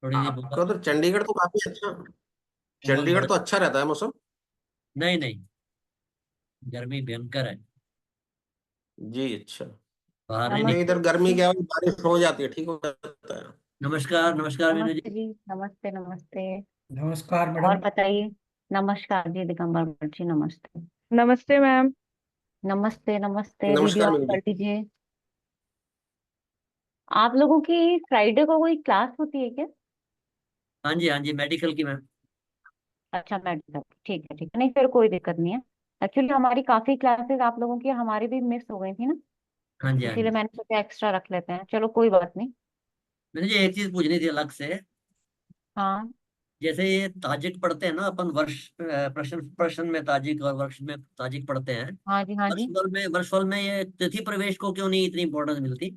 थोड़ी सी आपका बहुत। उधर चंडीगढ़ तो काफी अच्छा, बहुत चंडीगढ़ बड़ा। तो अच्छा रहता है मौसम। नहीं नहीं, गर्मी भयंकर है। जी अच्छा। बाहर नहीं नहीं, निकल। इधर गर्मी क्या है, बारिश हो जाती है, ठीक हो जाता है। नमस्कार नमस्कार मीनू नमस्ते जी। जी। नमस्ते नमस्ते। नमस्कार और मैडम। बताइए। नमस्कार जी दिगंबर जी, नमस्ते। नमस्ते मैम। नमस्ते नमस्ते, वीडियो नमस्कार ऑन मीनू कर जी। दीजिए। आप लोगों की फ्राइडे को कोई क्लास होती है क्या? हाँ जी हाँ जी, मेडिकल की मैम। अच्छा, मेडिकल, ठीक है ठीक है, नहीं फिर कोई दिक्कत नहीं है। एक्चुअली हमारी काफी क्लासेस आप लोगों की हमारी भी मिस हो गई थी ना, हाँ जी हाँ इसीलिए जी। मैंने सोचा एक्स्ट्रा रख लेते हैं, चलो कोई बात नहीं। मैंने जी एक चीज पूछनी थी अलग से। हाँ जैसे ये ताजिक पढ़ते हैं ना अपन, वर्ष प्रश्न प्रश्न में ताजिक और वर्ष में ताजिक पढ़ते हैं। हाँ जी हाँ जी। वर्षफल में ये तिथि प्रवेश को क्यों नहीं इतनी इंपॉर्टेंस मिलती?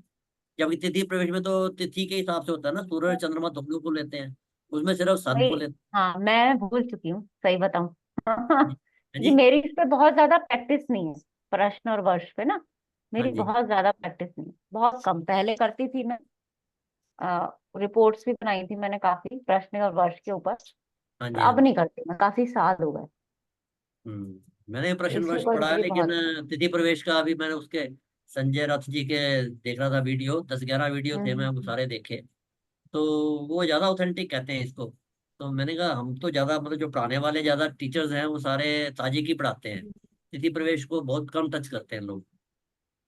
जबकि तिथि प्रवेश में तो तिथि के हिसाब से होता है ना, सूरज चंद्रमा दोनों को लेते हैं। उसमें सिर्फ सन भाई, को लेते हाँ मैं भूल चुकी हूँ, सही बताऊँ। हैं। हाँ क्योंकि जी। मेरी इस पे बहुत ज्यादा प्रैक्टिस नहीं है, प्रश्न और वर्ष पे ना। हाँ मेरी जी बहुत ज्यादा प्रैक्टिस नहीं है, बहुत कम, पहले करती थी मैं। रिपोर्ट्स भी बनाई थी मैंने काफी प्रश्न और वर्ष के ऊपर। हाँ पर जी हाँ अब जी। नहीं करती मैं, काफी साल हो गए। मैंने तो प्रश्न इससे वर्ष कोई पढ़ा है, मेरी लेकिन बहुत। तिथि प्रवेश का अभी मैंने उसके संजय रथ जी के देख रहा था वीडियो, 10-11 वीडियो थे, मैं वो हम्म। सारे देखे। तो वो ज्यादा ऑथेंटिक कहते हैं इसको। तो मैंने कहा हम तो ज्यादा, मतलब जो पढ़ाने वाले ज्यादा टीचर्स हैं वो सारे ताजिक ही पढ़ाते हैं। तिथि प्रवेश को बहुत कम टच करते हैं लोग।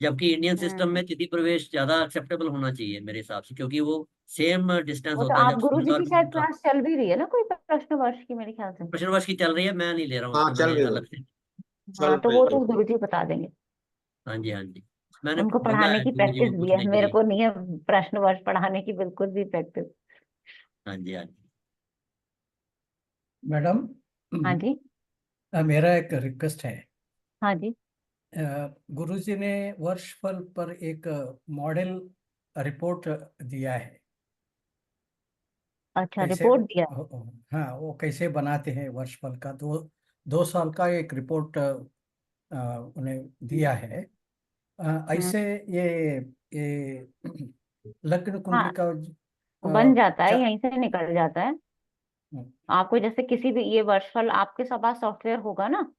जबकि इंडियन सिस्टम हम्म। में तिथि प्रवेश ज्यादा एक्सेप्टेबल होना चाहिए मेरे हिसाब से, क्योंकि वो सेम डिस्टेंस वो तो होता है आप जब सूर्य गुरुजी और की मून शायद का। क्लास चल भी रही है ना, कोई प्रश्न वर्ष की मेरे ख्याल से। प्रश्न वर्ष की चल रही है, मैं नहीं ले रहा हूँ हाँ उसमें, चल मैंने रही है, अलग से। चल हाँ तो रही वो है। तो गुरुजी बता देंगे। हाँ जी हाँ जी। मैंने उनको भेजा पढ़ाने है की गुरु जी प्रैक्टिस को भी है, पूछने के मेरे लिए। को नहीं है प्रश्न वर्ष पढ़ाने की बिल्कुल भी प्रैक्टिस। हाँ जी हाँ जी। मैडम, हाँ जी। मेरा एक रिक्वेस्ट है। हाँ जी। गुरुजी ने वर्षफल पर एक मॉडल रिपोर्ट दिया है। अच्छा, कैसे रिपोर्ट दिया है। हाँ, वो कैसे बनाते हैं वर्षफल का, 2 साल का एक रिपोर्ट उन्हें दिया है। हम्म। ऐसे ये लग्न कुंडली हाँ, का बन जाता है, चा, यहीं से निकल जाता है। आपको जैसे किसी भी ये वर्षफल आपके पास सॉफ्टवेयर होगा ना,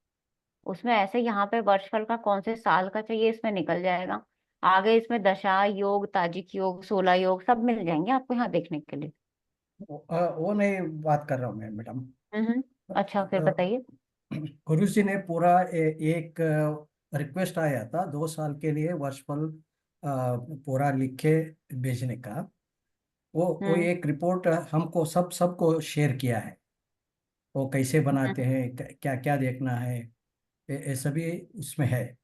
उसमें ऐसे यहाँ पे वर्षफल का कौन से साल का चाहिए इसमें निकल जाएगा। आगे इसमें दशा योग, ताजिक योग, 16 योग सब मिल जाएंगे आपको यहाँ देखने के लिए। वो नहीं बात कर रहा हूँ मैं मैडम। अच्छा, फिर बताइए। गुरु जी ने पूरा एक रिक्वेस्ट आया था 2 साल के लिए वर्षफल पूरा लिख के भेजने का। वो हम्म। एक रिपोर्ट हमको सबको शेयर किया है। वो कैसे हम्म। बनाते हैं, क्या क्या देखना है, ये सभी उसमें है।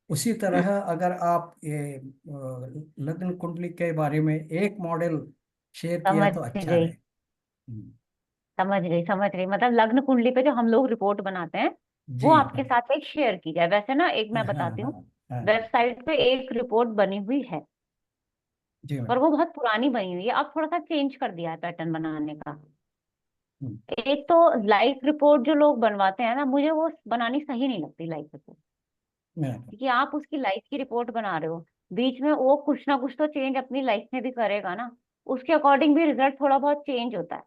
उसी तरह अगर आप ये लग्न कुंडली के बारे में एक मॉडल शेयर किया समझ तो अच्छा गई, रहे। हम्म, समझ गई, समझ गई, मतलब लग्न कुंडली पे जो हम लोग रिपोर्ट बनाते हैं वो जी आपके साथ एक शेयर की जाए। वैसे ना, एक मैं हाँ बताती हूँ, हाँ हाँ। वेबसाइट पे एक रिपोर्ट बनी हुई है, जी पर मैडम। वो बहुत पुरानी बनी हुई है, अब थोड़ा सा चेंज कर दिया है पैटर्न बनाने का। हम्म, एक तो लाइव रिपोर्ट जो लोग बनवाते हैं ना, मुझे वो बनानी सही नहीं लगती लाइव रिपोर्ट। हाँ, क्योंकि आप उसकी लाइफ की रिपोर्ट बना रहे हो, बीच में वो कुछ ना कुछ तो चेंज अपनी लाइफ में भी करेगा ना, उसके अकॉर्डिंग भी रिजल्ट थोड़ा बहुत चेंज होता है।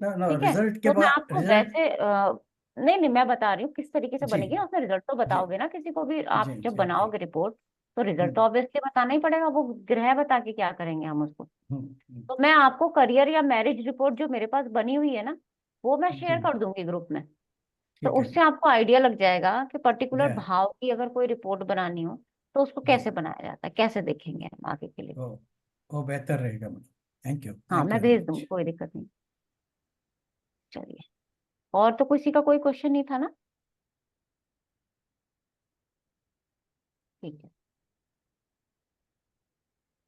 ना ना, ठीक है, रिजल्ट के तो मैं बाद आपको रिजल्ट। वैसे नहीं नहीं, मैं बता रही हूँ किस तरीके से जी बनेगी, उसमें रिजल्ट तो जी बताओगे ना किसी को भी, जी आप जब जी जी। बनाओगे रिपोर्ट तो रिजल्ट तो हम्म ऑब्वियसली बताना ही पड़ेगा, वो ग्रह बता के क्या करेंगे हम उसको। हम्म। तो मैं आपको करियर या मैरिज रिपोर्ट जो मेरे पास बनी हुई है ना, वो मैं जी शेयर कर दूंगी ग्रुप में। तो ठीक है उससे आपको आइडिया लग जाएगा कि पर्टिकुलर मैम। भाव की अगर कोई रिपोर्ट बनानी हो तो उसको जी, कैसे बनाया जाता है, कैसे देखेंगे हम आगे के लिए। वो बेहतर रहेगा मैडम। हाँ, थैंक यू मैं वेरी भेज दूंगी, मच। कोई दिक्कत नहीं। चलिए, और तो किसी का कोई क्वेश्चन नहीं था ना? ठीक है।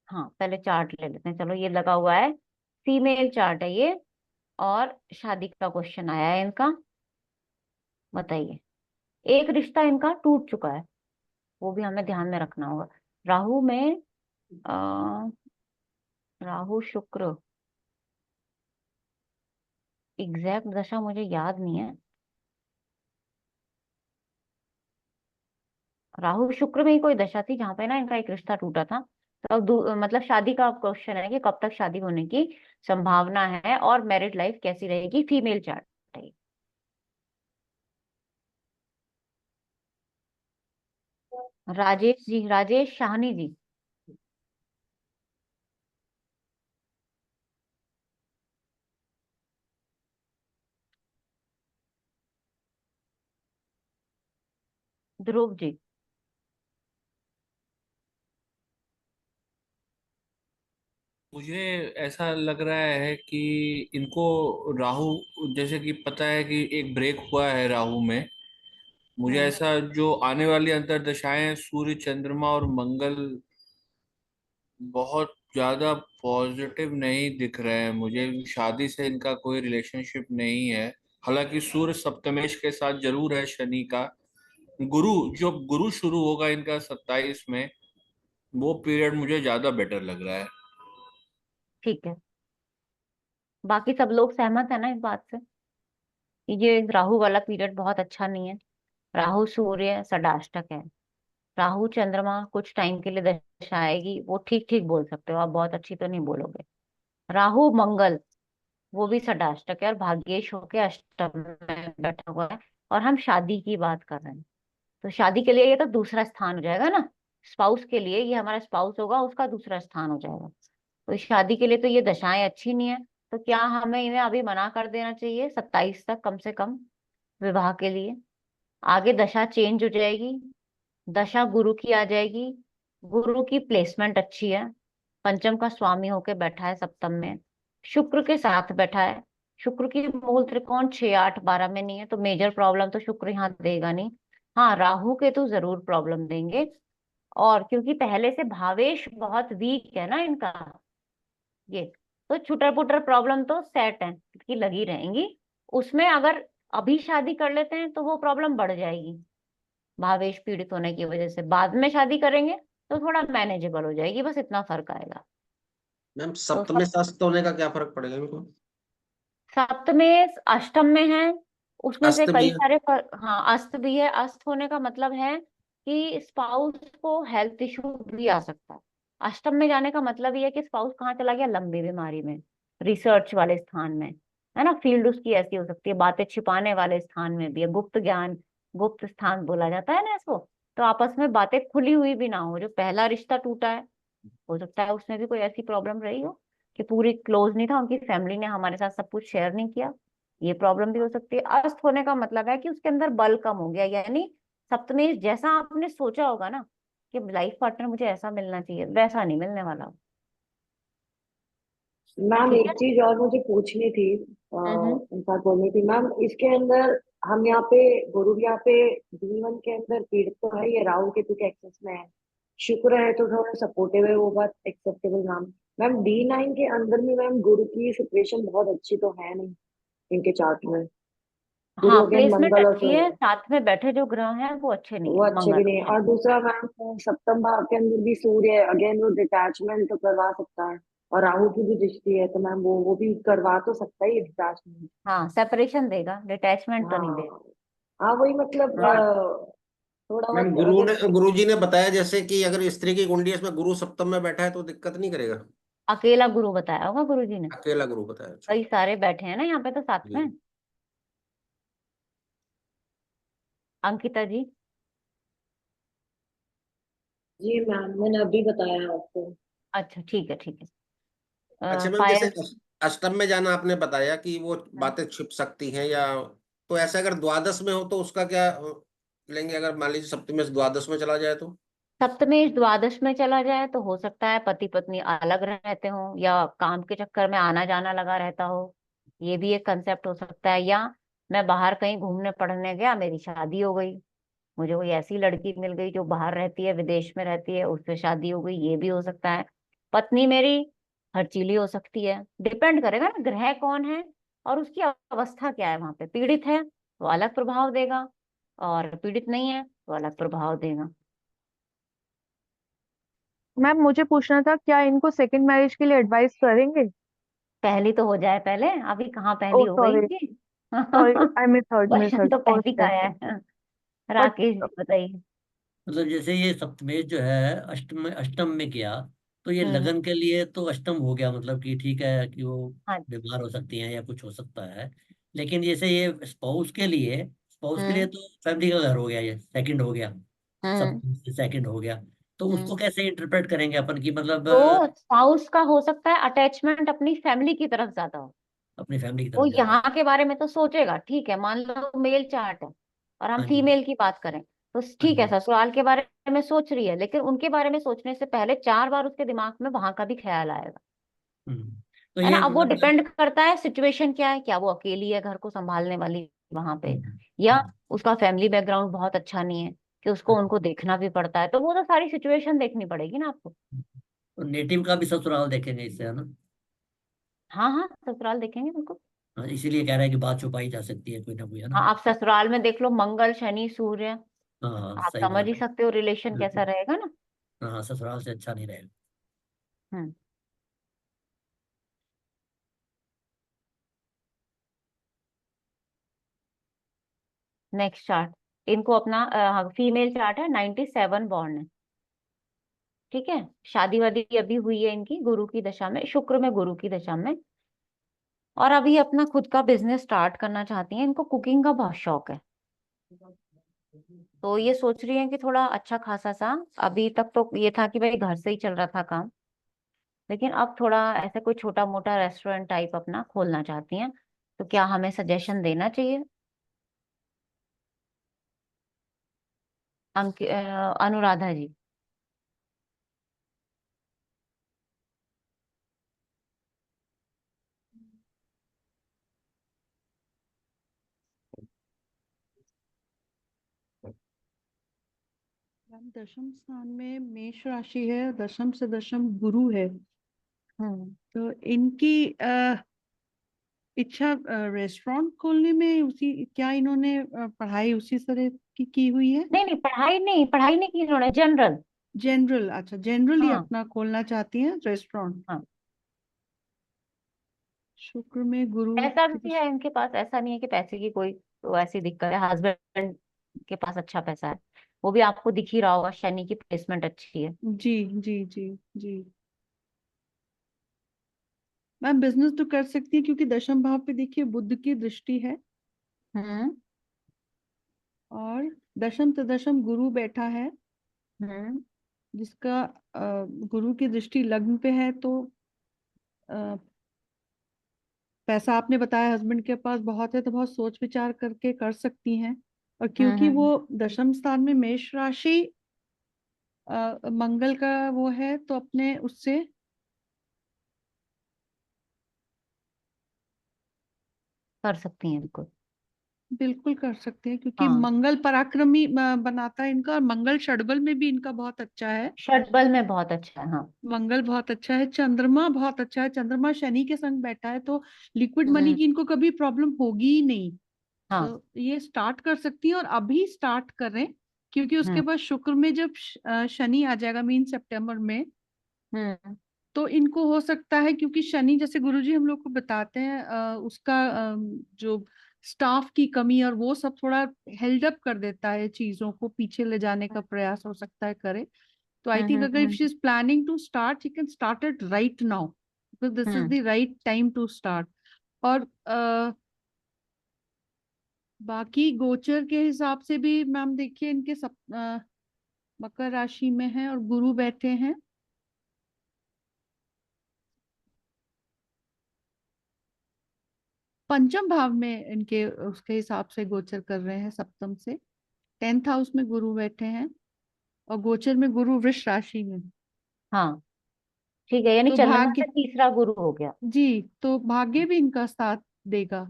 हाँ, पहले चार्ट ले लेते हैं, चलो ये लगा हुआ है, फीमेल चार्ट है ये, और शादी का क्वेश्चन आया है इनका। बताइए। एक रिश्ता इनका टूट चुका है, वो भी हमें ध्यान में रखना होगा। राहु में आ, राहु शुक्र, एग्जैक्ट दशा मुझे याद नहीं है। राहु शुक्र में ही कोई दशा थी जहां पे ना इनका एक रिश्ता टूटा था। तो अब मतलब शादी का क्वेश्चन है कि कब तक शादी होने की संभावना है और मैरिड लाइफ कैसी रहेगी, फीमेल चार्ट है। राजेश जी, राजेश शाहनी जी। ध्रुव जी। मुझे ऐसा लग रहा है कि इनको राहु, जैसे कि पता है कि एक ब्रेक हुआ है राहु में। मुझे हम्म। ऐसा जो आने वाली अंतर्दशाएं हैं, सूर्य चंद्रमा और मंगल बहुत ज्यादा पॉजिटिव नहीं दिख रहे हैं मुझे। शादी से इनका कोई रिलेशनशिप नहीं है। हालांकि सूर्य सप्तमेश के साथ जरूर है शनि का। गुरु, जो गुरु शुरू होगा इनका 27 में, वो पीरियड मुझे ज्यादा बेटर लग रहा है। ठीक है, बाकी सब लोग सहमत है ना इस बात से कि ये राहु वाला पीरियड बहुत अच्छा नहीं है। राहु सूर्य षडाष्टक है। राहु चंद्रमा कुछ टाइम के लिए दशा आएगी, वो ठीक ठीक बोल सकते हो आप, बहुत अच्छी तो नहीं बोलोगे। राहु मंगल वो भी षडाष्टक है और भाग्येश होके अष्टम में बैठा हुआ है। और हम शादी की बात कर रहे हैं, तो शादी के लिए ये तो दूसरा स्थान हो जाएगा ना। स्पाउस के लिए ये हमारा स्पाउस होगा, उसका दूसरा स्थान हो जाएगा। तो इस शादी के लिए तो ये दशाएं अच्छी नहीं है। तो क्या हमें इन्हें अभी मना कर देना चाहिए 27 तक कम से कम विवाह के लिए? आगे दशा चेंज हो जाएगी, दशा गुरु की आ जाएगी। गुरु की प्लेसमेंट अच्छी है, पंचम का स्वामी होके बैठा है सप्तम में, शुक्र के साथ बैठा है। शुक्र की मूल त्रिकोण 6 8 12 में नहीं है, तो मेजर प्रॉब्लम तो शुक्र यहाँ देगा नहीं। हाँ, राहु के तो जरूर प्रॉब्लम देंगे। और क्योंकि पहले से भावेश बहुत वीक है ना इनका, ये तो छुटर पुटर प्रॉब्लम तो सेट है कि लगी रहेंगी। उसमें अगर अभी शादी कर लेते हैं तो वो प्रॉब्लम बढ़ जाएगी भावेश पीड़ित होने की वजह से। बाद में शादी करेंगे तो थोड़ा मैनेजेबल हो जाएगी, बस इतना फर्क आएगा। मैम तो सप्तमी अस्त होने का क्या फर्क पड़ेगा इनको? सप्तमेश अष्टम में है, उसमें से अस्त भी कई है। सारे हाँ, अस्त भी है। अस्त होने का मतलब है कि स्पाउस को हेल्थ इशू भी आ सकता है। अष्टम में जाने का मतलब ये है कि स्पाउस कहाँ चला गया, लंबी बीमारी में, रिसर्च वाले स्थान में, है ना। फील्ड उसकी ऐसी हो सकती है, बातें छिपाने वाले स्थान में भी है, गुप्त ज्ञान, गुप्त स्थान बोला जाता है ना इसको। तो आपस में बातें खुली हुई भी ना हो, जो पहला रिश्ता टूटा है हो सकता है उसमें भी कोई ऐसी प्रॉब्लम रही हो कि पूरी क्लोज नहीं था, उनकी फैमिली ने हमारे साथ सब कुछ शेयर नहीं किया। ये प्रॉब्लम भी हो सकती है। अस्त होने का मतलब है कि उसके अंदर बल कम हो गया, यानी सप्तमेश जैसा आपने सोचा होगा ना कि लाइफ पार्टनर मुझे ऐसा मिलना चाहिए, वैसा नहीं मिलने वाला। मैम ठीक एक है। चीज और मुझे पूछनी थी, हम्म। इनका बोलनी थी मैम। इसके अंदर हम यहाँ पे गुरु यहाँ पे D1 के अंदर पीड़ित तो है, ये राहु केतु के एक्सेस में है। शुक्र है तो थोड़ा सपोर्टिव है, वो बात एक्सेप्टेबल मैम। मैम D9 के अंदर में मैम गुरु की सिचुएशन बहुत अच्छी तो है नहीं इनके चार्ट में। हाँ, गुरु अगेन प्लेसमेंट मंगल और अच्छी है, साथ में बैठे जो ग्रह हैं वो अच्छे नहीं वो है, अच्छे मंगल भी नहीं है। और दूसरा मैम सप्तम भाव के अंदर भी सूर्य है, अगेन वो डिटैचमेंट तो करवा सकता है। और राहु की भी दृष्टि है, तो मैम वो भी करवा तो सकता ही है डिटैचमेंट। हाँ, सेपरेशन देगा, डिटैचमेंट तो नहीं देगा। हाँ हाँ, वही मतलब हाँ। थोड़ा मैम बहुत अगर गुरु जी ने बताया जैसे कि अगर स्त्री की कुंडली है, इसमें गुरु सप्तम में बैठा है तो दिक्कत नहीं करेगा? अकेला गुरु बताया होगा गुरु जी ने, अकेला गुरु बताया, अच्छा। कई सारे बैठे हैं ना यहाँ पे तो साथ में। जी। अंकिता जी। जी मैम मैंने अभी बताया आपको। अच्छा, ठीक है ठीक है। अच्छा मैम, जैसे पायल। अष्टम में जाना आपने बताया कि वो बातें छिप सकती हैं, या तो ऐसा अगर द्वादश में हो तो उसका क्या लेंगे? अगर मान लीजिए सप्तमी से द्वादश में चला जाए तो? सप्तमेश द्वादश में चला जाए तो हो सकता है पति पत्नी अलग रहते हो या काम के चक्कर में आना जाना लगा रहता हो। ये भी एक कंसेप्ट हो सकता है। या मैं बाहर कहीं घूमने पढ़ने गया, मेरी शादी हो गई, मुझे कोई ऐसी लड़की मिल गई जो बाहर रहती है, विदेश में रहती है, उससे शादी हो गई, ये भी हो सकता है। पत्नी मेरी हर्चीली हो सकती है। डिपेंड करेगा ना ग्रह कौन है और उसकी अवस्था क्या है। वहां पे पीड़ित है तो अलग प्रभाव देगा, और पीड़ित नहीं है तो अलग प्रभाव देगा। मैम मुझे पूछना था, क्या इनको सेकंड मैरिज के लिए एडवाइस करेंगे? पहली तो हो जाए पहले, अभी कहाँ ओ पहली हो गई सॉरी, इनकी। Sorry, I miss heard, question तो पहली फर्स्ट का है। है। बट राकेश जी बताइए। मतलब जैसे ये सप्तमेश जो है अष्टम में गया, तो ये हम्म। लगन के लिए तो अष्टम हो गया, मतलब कि ठीक है कि वो हाँ। बीमार हो सकती हैं या कुछ हो सकता है। लेकिन जैसे ये स्पाउस के लिए हम्म। तो फैमिली का घर हो गया, ये सेकंड हो गया, सब हम्म। सेकंड हो गया। तो उसको हम्म। कैसे इंटरप्रेट करेंगे अपन की, मतलब तो स्पाउस का हो सकता है अटैचमेंट अपनी फैमिली की तरफ ज्यादा हो। अपनी फैमिली की वो तरफ ज्यादा। यहाँ के बारे में तो सोचेगा, ठीक है, मान लो मेल चार्ट है और हम हाँ जी। फीमेल की बात करें, तो हाँ ठीक है, जी। ससुराल के बारे में सोच रही है, लेकिन उनके बारे में सोचने से पहले 4 बार उसके दिमाग में वहां का भी ख्याल आएगा। तो है ना? ये अब वो मतलब डिपेंड करता है सिचुएशन क्या है, क्या वो अकेली है घर को संभालने वाली वहां पे, या हम्म, उसका फैमिली बैकग्राउंड बहुत अच्छा नहीं है कि उसको उनको देखना भी पड़ता है, तो वो तो सारी सिचुएशन देखनी पड़ेगी ना आपको। तो नेटिव का भी ससुराल देखेंगे इससे, है ना? हाँ हाँ, ससुराल देखेंगे बिल्कुल। हाँ, इसीलिए कह रहा है कि बात छुपाई जा सकती है कोई ना कोई, है ना? हाँ, आप ससुराल में देख लो मंगल शनि सूर्य, हाँ हाँ, आप सही समझ बात ही है। सकते हो रिलेशन कैसा बिल्कुल। रहेगा ना। हाँ हाँ, ससुराल से अच्छा नहीं रहेगा। हम्म। नेक्स्ट चार्ट, इनको अपना फीमेल चार्ट है, 97 बॉर्न है, ठीक है, शादी वादी अभी हुई है इनकी गुरु की दशा में, शुक्र में गुरु की दशा में, और अभी अपना खुद का बिजनेस स्टार्ट करना चाहती हैं। इनको कुकिंग का बहुत शौक है, तो ये सोच रही हैं कि थोड़ा अच्छा खासा सा, अभी तक तो ये था कि भाई घर से ही चल रहा था काम, लेकिन अब थोड़ा ऐसे कोई छोटा मोटा रेस्टोरेंट टाइप अपना खोलना चाहती हैं। तो क्या हमें सजेशन देना चाहिए? अनुराधा जी। मैम दशम स्थान में मेष राशि है, दशम से दशम गुरु है, हम्म। तो इनकी इच्छा रेस्टोरेंट खोलने में, उसी क्या इन्होंने पढ़ाई उसी तरह की हुई है? नहीं नहीं, पढ़ाई नहीं की इन्होंने, जनरल। जनरल, अच्छा, जनरली हाँ। अपना खोलना चाहती हैं रेस्टोरेंट। हाँ, शुक्र में गुरु पैसा की भी है इनके पास, ऐसा नहीं है कि पैसे की कोई तो ऐसी दिक्कत है, हस्बैंड के पास अच्छा पैसा है, वो भी आपको दिख ही रहा होगा, शनि की प्लेसमेंट अच्छी है। जी जी जी जी। मैम बिजनेस तो कर सकती है क्योंकि दशम भाव पे देखिए बुध की दृष्टि है, हम्म। और दशम से दशम गुरु बैठा है, हम्म। जिसका गुरु की दृष्टि लग्न पे है, तो अ, पैसा आपने बताया हस्बैंड के पास बहुत है, तो बहुत सोच विचार करके कर सकती हैं। और क्योंकि वो हम्म। दशम स्थान में मेष राशि मंगल का वो है, तो अपने उससे कर सकती हैं बिल्कुल। बिल्कुल कर सकते हैं, क्योंकि हाँ, मंगल पराक्रमी बनाता है इनका, और मंगल षडबल में भी इनका बहुत अच्छा है। षटबल में बहुत अच्छा है, हाँ। मंगल बहुत अच्छा है, चंद्रमा बहुत अच्छा है, चंद्रमा शनि के संग बैठा है, तो लिक्विड मनी हम्म। की इनको कभी प्रॉब्लम होगी ही नहीं। हाँ। तो ये स्टार्ट कर सकती हैं, और अभी स्टार्ट करें, क्योंकि उसके हम्म। बाद शुक्र में जब शनि आ जाएगा मीन सितंबर में, हम्म। तो इनको हो सकता है, क्योंकि शनि जैसे गुरुजी हम लोग को बताते हैं उसका जो स्टाफ की कमी और वो सब थोड़ा हेल्ड अप कर देता है, चीजों को पीछे ले जाने का प्रयास हो सकता है करे। तो आई थिंक अगर if she is planning to start, she can start it right now, because this is hmm. The right time to start. और बाकी गोचर के हिसाब से भी मैम देखिए, इनके मकर राशि में है और गुरु बैठे हैं, पंचम भाव में इनके उसके हिसाब से गोचर कर रहे हैं, सप्तम से 10th हाउस में गुरु बैठे हैं, और गोचर में गुरु वृष राशि में। हाँ, ठीक है, यानी तो चंद्रमा भाग्य, से तीसरा गुरु हो गया। जी, तो भाग्य भी इनका साथ देगा,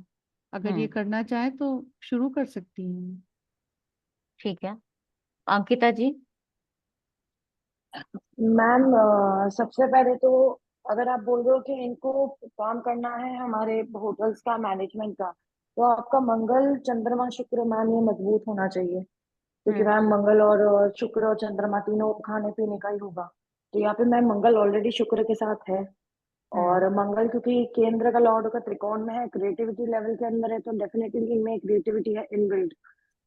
अगर ये हम्म। करना चाहे तो शुरू कर सकती हैं। ठीक है, अंकिता जी। मैम सबसे पहले तो अगर आप बोल रहे हो कि इनको काम करना है हमारे होटल्स का मैनेजमेंट का, तो आपका मंगल चंद्रमा शुक्र मैम ये मजबूत होना चाहिए, क्योंकि हम्म। मैम मंगल और शुक्र और चंद्रमा तीनों खाने पीने का ही होगा। तो यहाँ पे मैम मंगल ऑलरेडी शुक्र के साथ है, हम्म। और मंगल क्योंकि केंद्र का लॉर्ड का त्रिकोण में है, क्रिएटिविटी लेवल के अंदर है, तो डेफिनेटली इनमें क्रिएटिविटी है इनबिल्ट,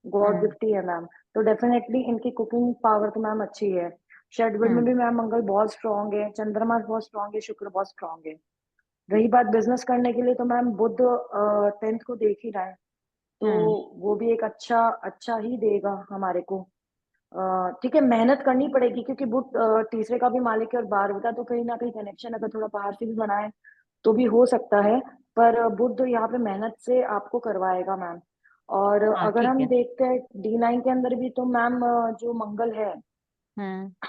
गॉड हम्म। गिफ्ट ही है मैम। तो डेफिनेटली इनकी कुकिंग पावर तो मैम अच्छी है। शेड्यूल में भी मैम मंगल बहुत स्ट्रांग है, चंद्रमा बहुत स्ट्रांग है, शुक्र बहुत स्ट्रांग है। रही बात बिजनेस करने के लिए तो मैम बुध 10th को देख ही रहा है, तो वो भी एक अच्छा अच्छा ही देगा हमारे को। ठीक है, मेहनत करनी पड़ेगी क्योंकि बुध तीसरे का भी मालिक है और 12वीं का, तो कहीं ना कहीं कनेक्शन अगर थोड़ा बाहर से भी बनाए तो भी हो सकता है। पर बुध यहाँ पे मेहनत से आपको करवाएगा मैम। और हाँ अगर ठीक हम है। देखते हैं D9 के अंदर भी, तो मैम जो मंगल है,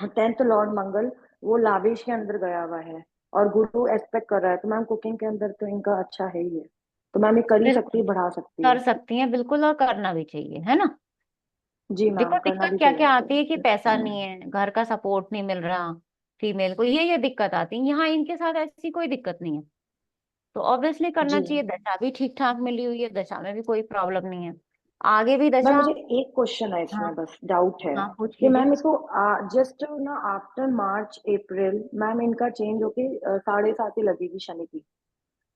10th लॉर्ड मंगल, वो लावेश के अंदर गया हुआ है और गुरु एस्पेक्ट कर रहा है, तो मैम कुकिंग के अंदर तो इनका अच्छा है ही है, तो मैम ये कर ही सकती बिल्कुल है, बढ़ा सकती कर है। सकती हैं, बिल्कुल, और करना भी चाहिए, है ना। जी देखो मैम, करना दिक्कत भी क्या चाहिए क्या इनको। आती है कि पैसा नहीं है, घर का सपोर्ट नहीं मिल रहा, फीमेल को ये दिक्कत आती है। यहाँ इनके साथ ऐसी कोई दिक्कत नहीं है, तो ऑब्वियसली करना जी चाहिए। दशा भी ठीक ठाक मिली हुई है, दशा में भी कोई प्रॉब्लम नहीं है, आगे भी मैम, दशा। मुझे एक क्वेश्चन है हाँ इसमें, बस डाउट है हाँ, पूछ कि लीजिए। मैम इसको जस्ट ना आफ्टर मार्च अप्रैल मैम इनका चेंज होके 7.5 लगेगी शनि की,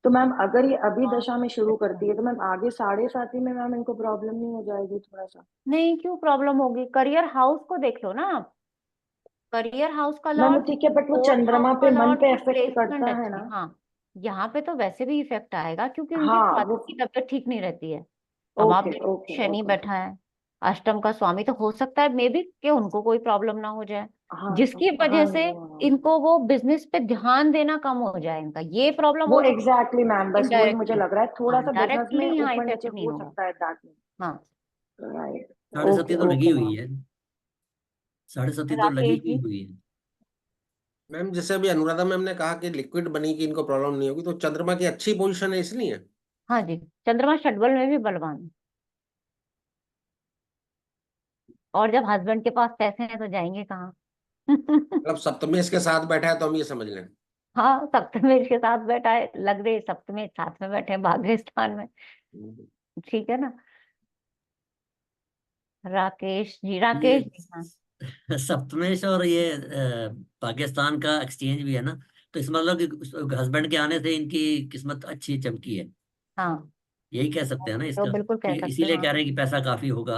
तो मैम अगर ये अभी हाँ, दशा में शुरू अच्छा। करती है तो मैम आगे 7.5 में मैम इनको प्रॉब्लम नहीं हो जाएगी थोड़ा सा? नहीं, क्यों प्रॉब्लम होगी, करियर हाउस को देख लो ना आप। करियर हाउस का मैम वो लॉर्ड, ठीक है, बट वो 4th हाउस चंद्रमा का पे मन लॉर्ड पे की इफेक्ट प्लेसमेंट करता है अच्छी। ना? हाँ, यहाँ पे तो वैसे भी इफेक्ट आएगा क्योंकि उनके हाँ फादर वो, की तबीयत ठीक नहीं रहती है। अब आप ओके देखो ओके शनि ओके। बैठा है, अष्टम का स्वामी, तो हो सकता है मे बी कि उनको कोई प्रॉब्लम ना हो जाए, हाँ जिसकी हाँ वजह से जी हाँ। इनको वो बिजनेस पे ध्यान देना कम हो जाए, इनका ये प्रॉब्लम वो हो सकती एग्जैक्टली मैम, है बस वही मुझे इनडायरेक्टली। लग रहा है, थोड़ा हाँ, सा बिजनेस में डायरेक्टली यहाँ ऊपर नीचे इफेक्ट नहीं हो होगा। सकता है, दैट मीन। हाँ। राइट। साढ़े सती ओके तो लगी ओके हुई मैम। है, साढ़े सती तो लगी राकेश ही जी। हुई है। मैम जैसे अभी अनुराधा मैम ने कहा कि लिक्विड बनी कि इनको प्रॉब्लम नहीं होगी, तो चंद्रमा की अच्छी पोजीशन है इसलिए। हाँ जी, चंद्रमा षड्बल में भी बलवान है। और जब हस्बैंड के पास पैसे हैं तो जाएंगे कहाँ। मतलब सप्तमी इसके साथ बैठा है तो हम ये समझ लें। हाँ, सप्तमेश के साथ बैठा है, लग रहे सप्तमेश साथ में बैठे हैं भाग्य स्थान में। हम्म। ठीक है ना। राकेश जी, ये राकेश जी, हाँ। सप्तमेश और ये पाकिस्तान का एक्सचेंज भी है ना, तो इस मतलब कि हस्बैंड के आने से इनकी किस्मत अच्छी चमकी है, हाँ, यही कह सकते हैं ना तो इसका, बिल्कुल कह कि सकते हो इसीलिए आप। कह रहे हैं कि पैसा काफी होगा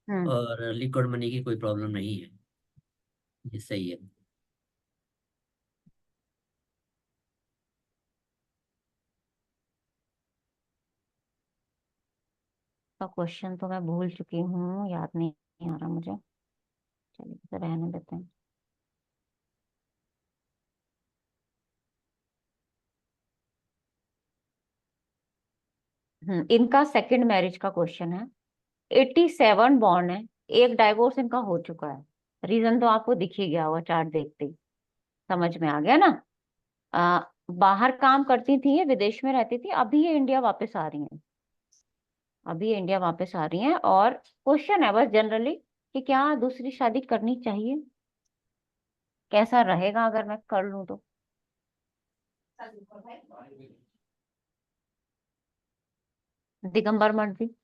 हम्म। और लिक्विड मनी की कोई प्रॉब्लम नहीं है। ये सही है। तो क्वेश्चन तो मैं भूल चुकी हूँ, याद नहीं आ रहा मुझे। चलिए इसे रहने देते हैं। इनका सेकंड मैरिज का क्वेश्चन है। 87 बॉर्न है, एक डाइवोर्स इनका हो चुका है। रीजन तो आपको दिख ही गया होगा, चार्ट देखते ही समझ में आ गया ना। बाहर काम करती थी ये, विदेश में रहती थी, अभी ये इंडिया वापस आ रही हैं। अभी ये इंडिया वापस आ रही हैं, और क्वेश्चन है बस जनरली कि क्या दूसरी शादी करनी चाहिए, कैसा रहेगा अगर मैं कर लूं तो। दिगंबर मर्जी।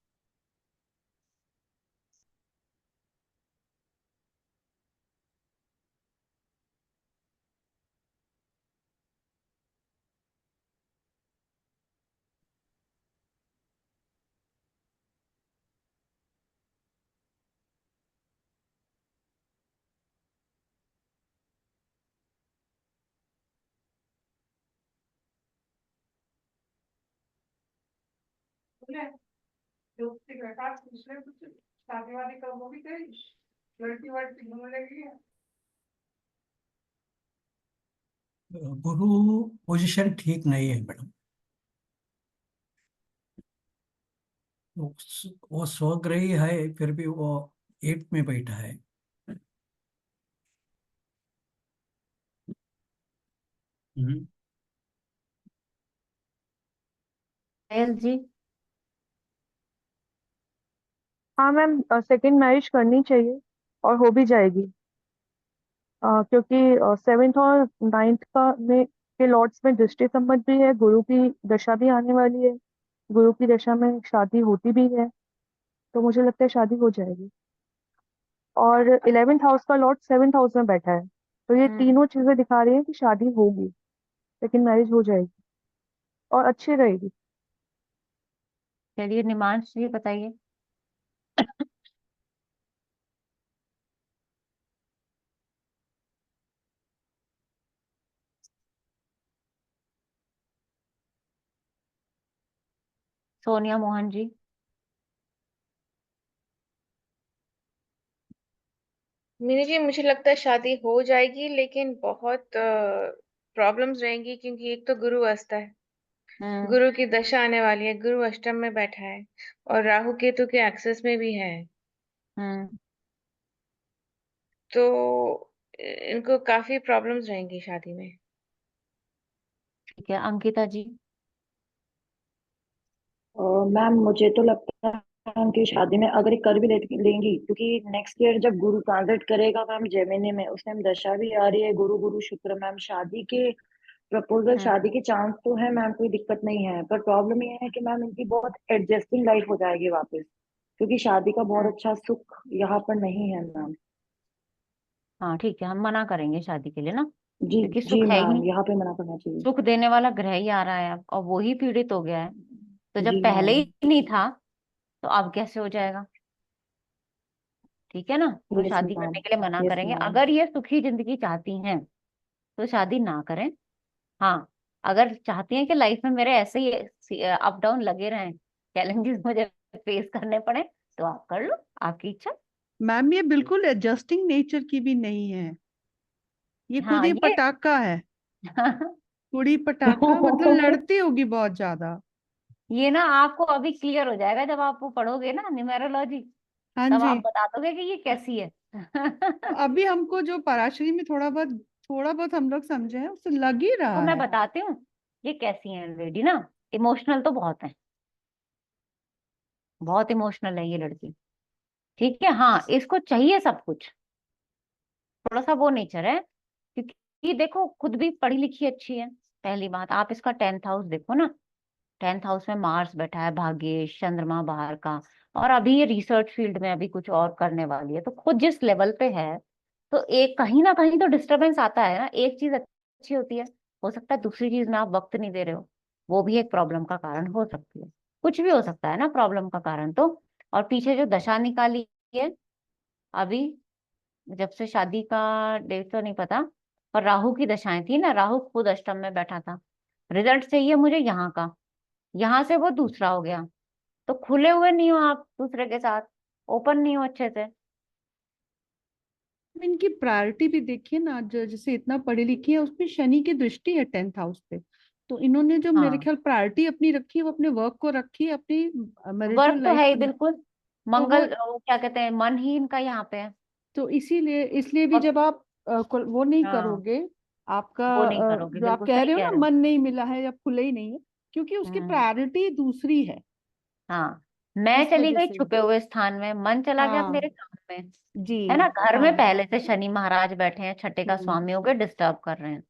गुरु पोजीशन ठीक नहीं है मैडम। वो स्वग्रही है, फिर भी वो 8 में बैठा है। हम्म। पायल जी। हाँ मैम, सेकंड मैरिज करनी चाहिए और हो भी जाएगी। क्योंकि 7th और 9th का में के लॉर्ड्स में दृष्टि संबंध भी है, गुरु की दशा भी आने वाली है, गुरु की दशा में शादी होती भी है, तो मुझे लगता है शादी हो जाएगी। और 11th हाउस का लॉर्ड 7th हाउस में बैठा है, तो ये हम्म। तीनों चीजें दिखा रही हैं कि शादी होगी, लेकिन मैरिज हो जाएगी और अच्छी रहेगी। चलिए निमांश जी बताइए। सोनिया मोहन जी। मीनू जी, मुझे लगता है शादी हो जाएगी, लेकिन बहुत प्रॉब्लम्स रहेंगी, क्योंकि एक तो गुरु अस्त है, हम्म। गुरु की दशा आने वाली है, गुरु अष्टम में बैठा है और राहु केतु के एक्सेस में भी है। हम्म। तो इनको काफी प्रॉब्लम्स रहेंगी शादी में। ठीक है, अंकिता जी। मैम मुझे तो लगता है उनकी शादी में अगर ये कर भी लेंगी, क्योंकि नेक्स्ट ईयर जब गुरु ट्रांजिट करेगा मैम जेमिनी में, उस टाइम दशा भी आ रही है, गुरु गुरु शुक्र, मैम शादी के प्रपोजल, हम्म। शादी के चांस तो है मैम, कोई दिक्कत नहीं है, पर प्रॉब्लम ये है कि मैम इनकी बहुत एडजस्टिंग लाइफ हो जाएगी वापस, क्योंकि शादी का बहुत हम्म। अच्छा सुख यहाँ पर नहीं है मैम। हाँ ठीक है, हम मना करेंगे शादी के लिए ना, जी क्योंकि जी सुख है ही मैम, नहीं। यहाँ पे मना करना चाहिए। सुख देने वाला ग्रह ही आ रहा है अब, और वो ही पीड़ित हो गया है। तो जब जी पहले मैम। ही नहीं था तो अब कैसे हो जाएगा? ठीक है ना, तो यस शादी मैम। करने के लिए मना यस करेंगे। मैम। अगर ये सुखी जिंदगी चाहती हैं तो शादी ना करें। हाँ, अगर चाहती हैं कि लाइफ में मेरे ऐसे ही अप डाउन लगे रहें, चैलेंजेस मुझे फेस करने पड़े, तो आप कर लो, आपकी इच्छा। मैम ये बिल्कुल एडजस्टिंग नेचर की भी नहीं है, ये खुद हाँ ही ये पटाखा है। खुद ही पटाखा, मतलब लड़ती होगी बहुत ज्यादा। ये ना आपको अभी क्लियर हो जाएगा जब आप वो पढ़ोगे ना न्यूमेरोलॉजी, हाँ तब जी। आप बता दोगे कि ये कैसी है। तो अभी हमको जो पराशरी में थोड़ा बहुत हम लोग समझे हैं, उससे लग ही तो रहा मैं है। बताती हूँ ये कैसी है लेडी ना। इमोशनल तो बहुत है, बहुत इमोशनल है ये लड़की। ठीक है, हाँ इसको चाहिए सब कुछ, थोड़ा सा वो नेचर है, क्योंकि देखो खुद भी पढ़ी लिखी अच्छी है। पहली बात, आप इसका 10th हाउस देखो ना, 10th हाउस में मार्स बैठा है, भाग्येश, चंद्रमा बाहर का। और अभी ये रिसर्च फील्ड में अभी कुछ और करने वाली है, तो खुद जिस लेवल पे है, तो एक कहीं ना कहीं तो डिस्टरबेंस आता है ना। एक चीज अच्छी होती है, हो सकता है दूसरी चीज में आप वक्त नहीं दे रहे हो, वो भी एक प्रॉब्लम का कारण हो सकती है। कुछ भी हो सकता है ना प्रॉब्लम का कारण तो। और पीछे जो दशा निकाली है अभी, जब से शादी का डेट तो नहीं पता, पर राहु की दशाएं थी ना, राहु खुद अष्टम में बैठा था। रिजल्ट चाहिए मुझे यहाँ का, यहाँ से वो दूसरा हो गया। तो खुले हुए नहीं हो आप दूसरे के साथ, ओपन नहीं हो अच्छे से। इनकी प्रायोरिटी भी देखिए ना, जैसे इतना पढ़ी लिखी है, उसमें शनि की दृष्टि है 10th हाउस पे। तो इन्होंने जो मेरे हाँ, ख्याल प्रायोरिटी अपनी रखी है, वो अपने वर्क को रखी है, अपनी मैरिटल वर्क तो लाइफ है ही को नहीं। बिल्कुल। तो वो, मंगल वो क्या कहते हैं, मन ही इनका यहाँ पे है। तो इसीलिए इसलिए भी और जब आप वो नहीं हाँ, करोगे, आपका वो नहीं करोगे, जो आप बिल्कुल कह सही रहे हो कह ना, रहे हो। मन नहीं मिला है या खुले ही नहीं है, क्योंकि उसकी हम्म। प्रायोरिटी दूसरी है। हाँ, मैं इस चली वजह गई से। छुपे हुए स्थान में, मन चला गया हाँ मेरे काम में। जी। है ना, घर में हाँ। पहले से शनि महाराज बैठे हैं, छठे का हम्म। स्वामी हो गए, डिस्टर्ब कर रहे हैं।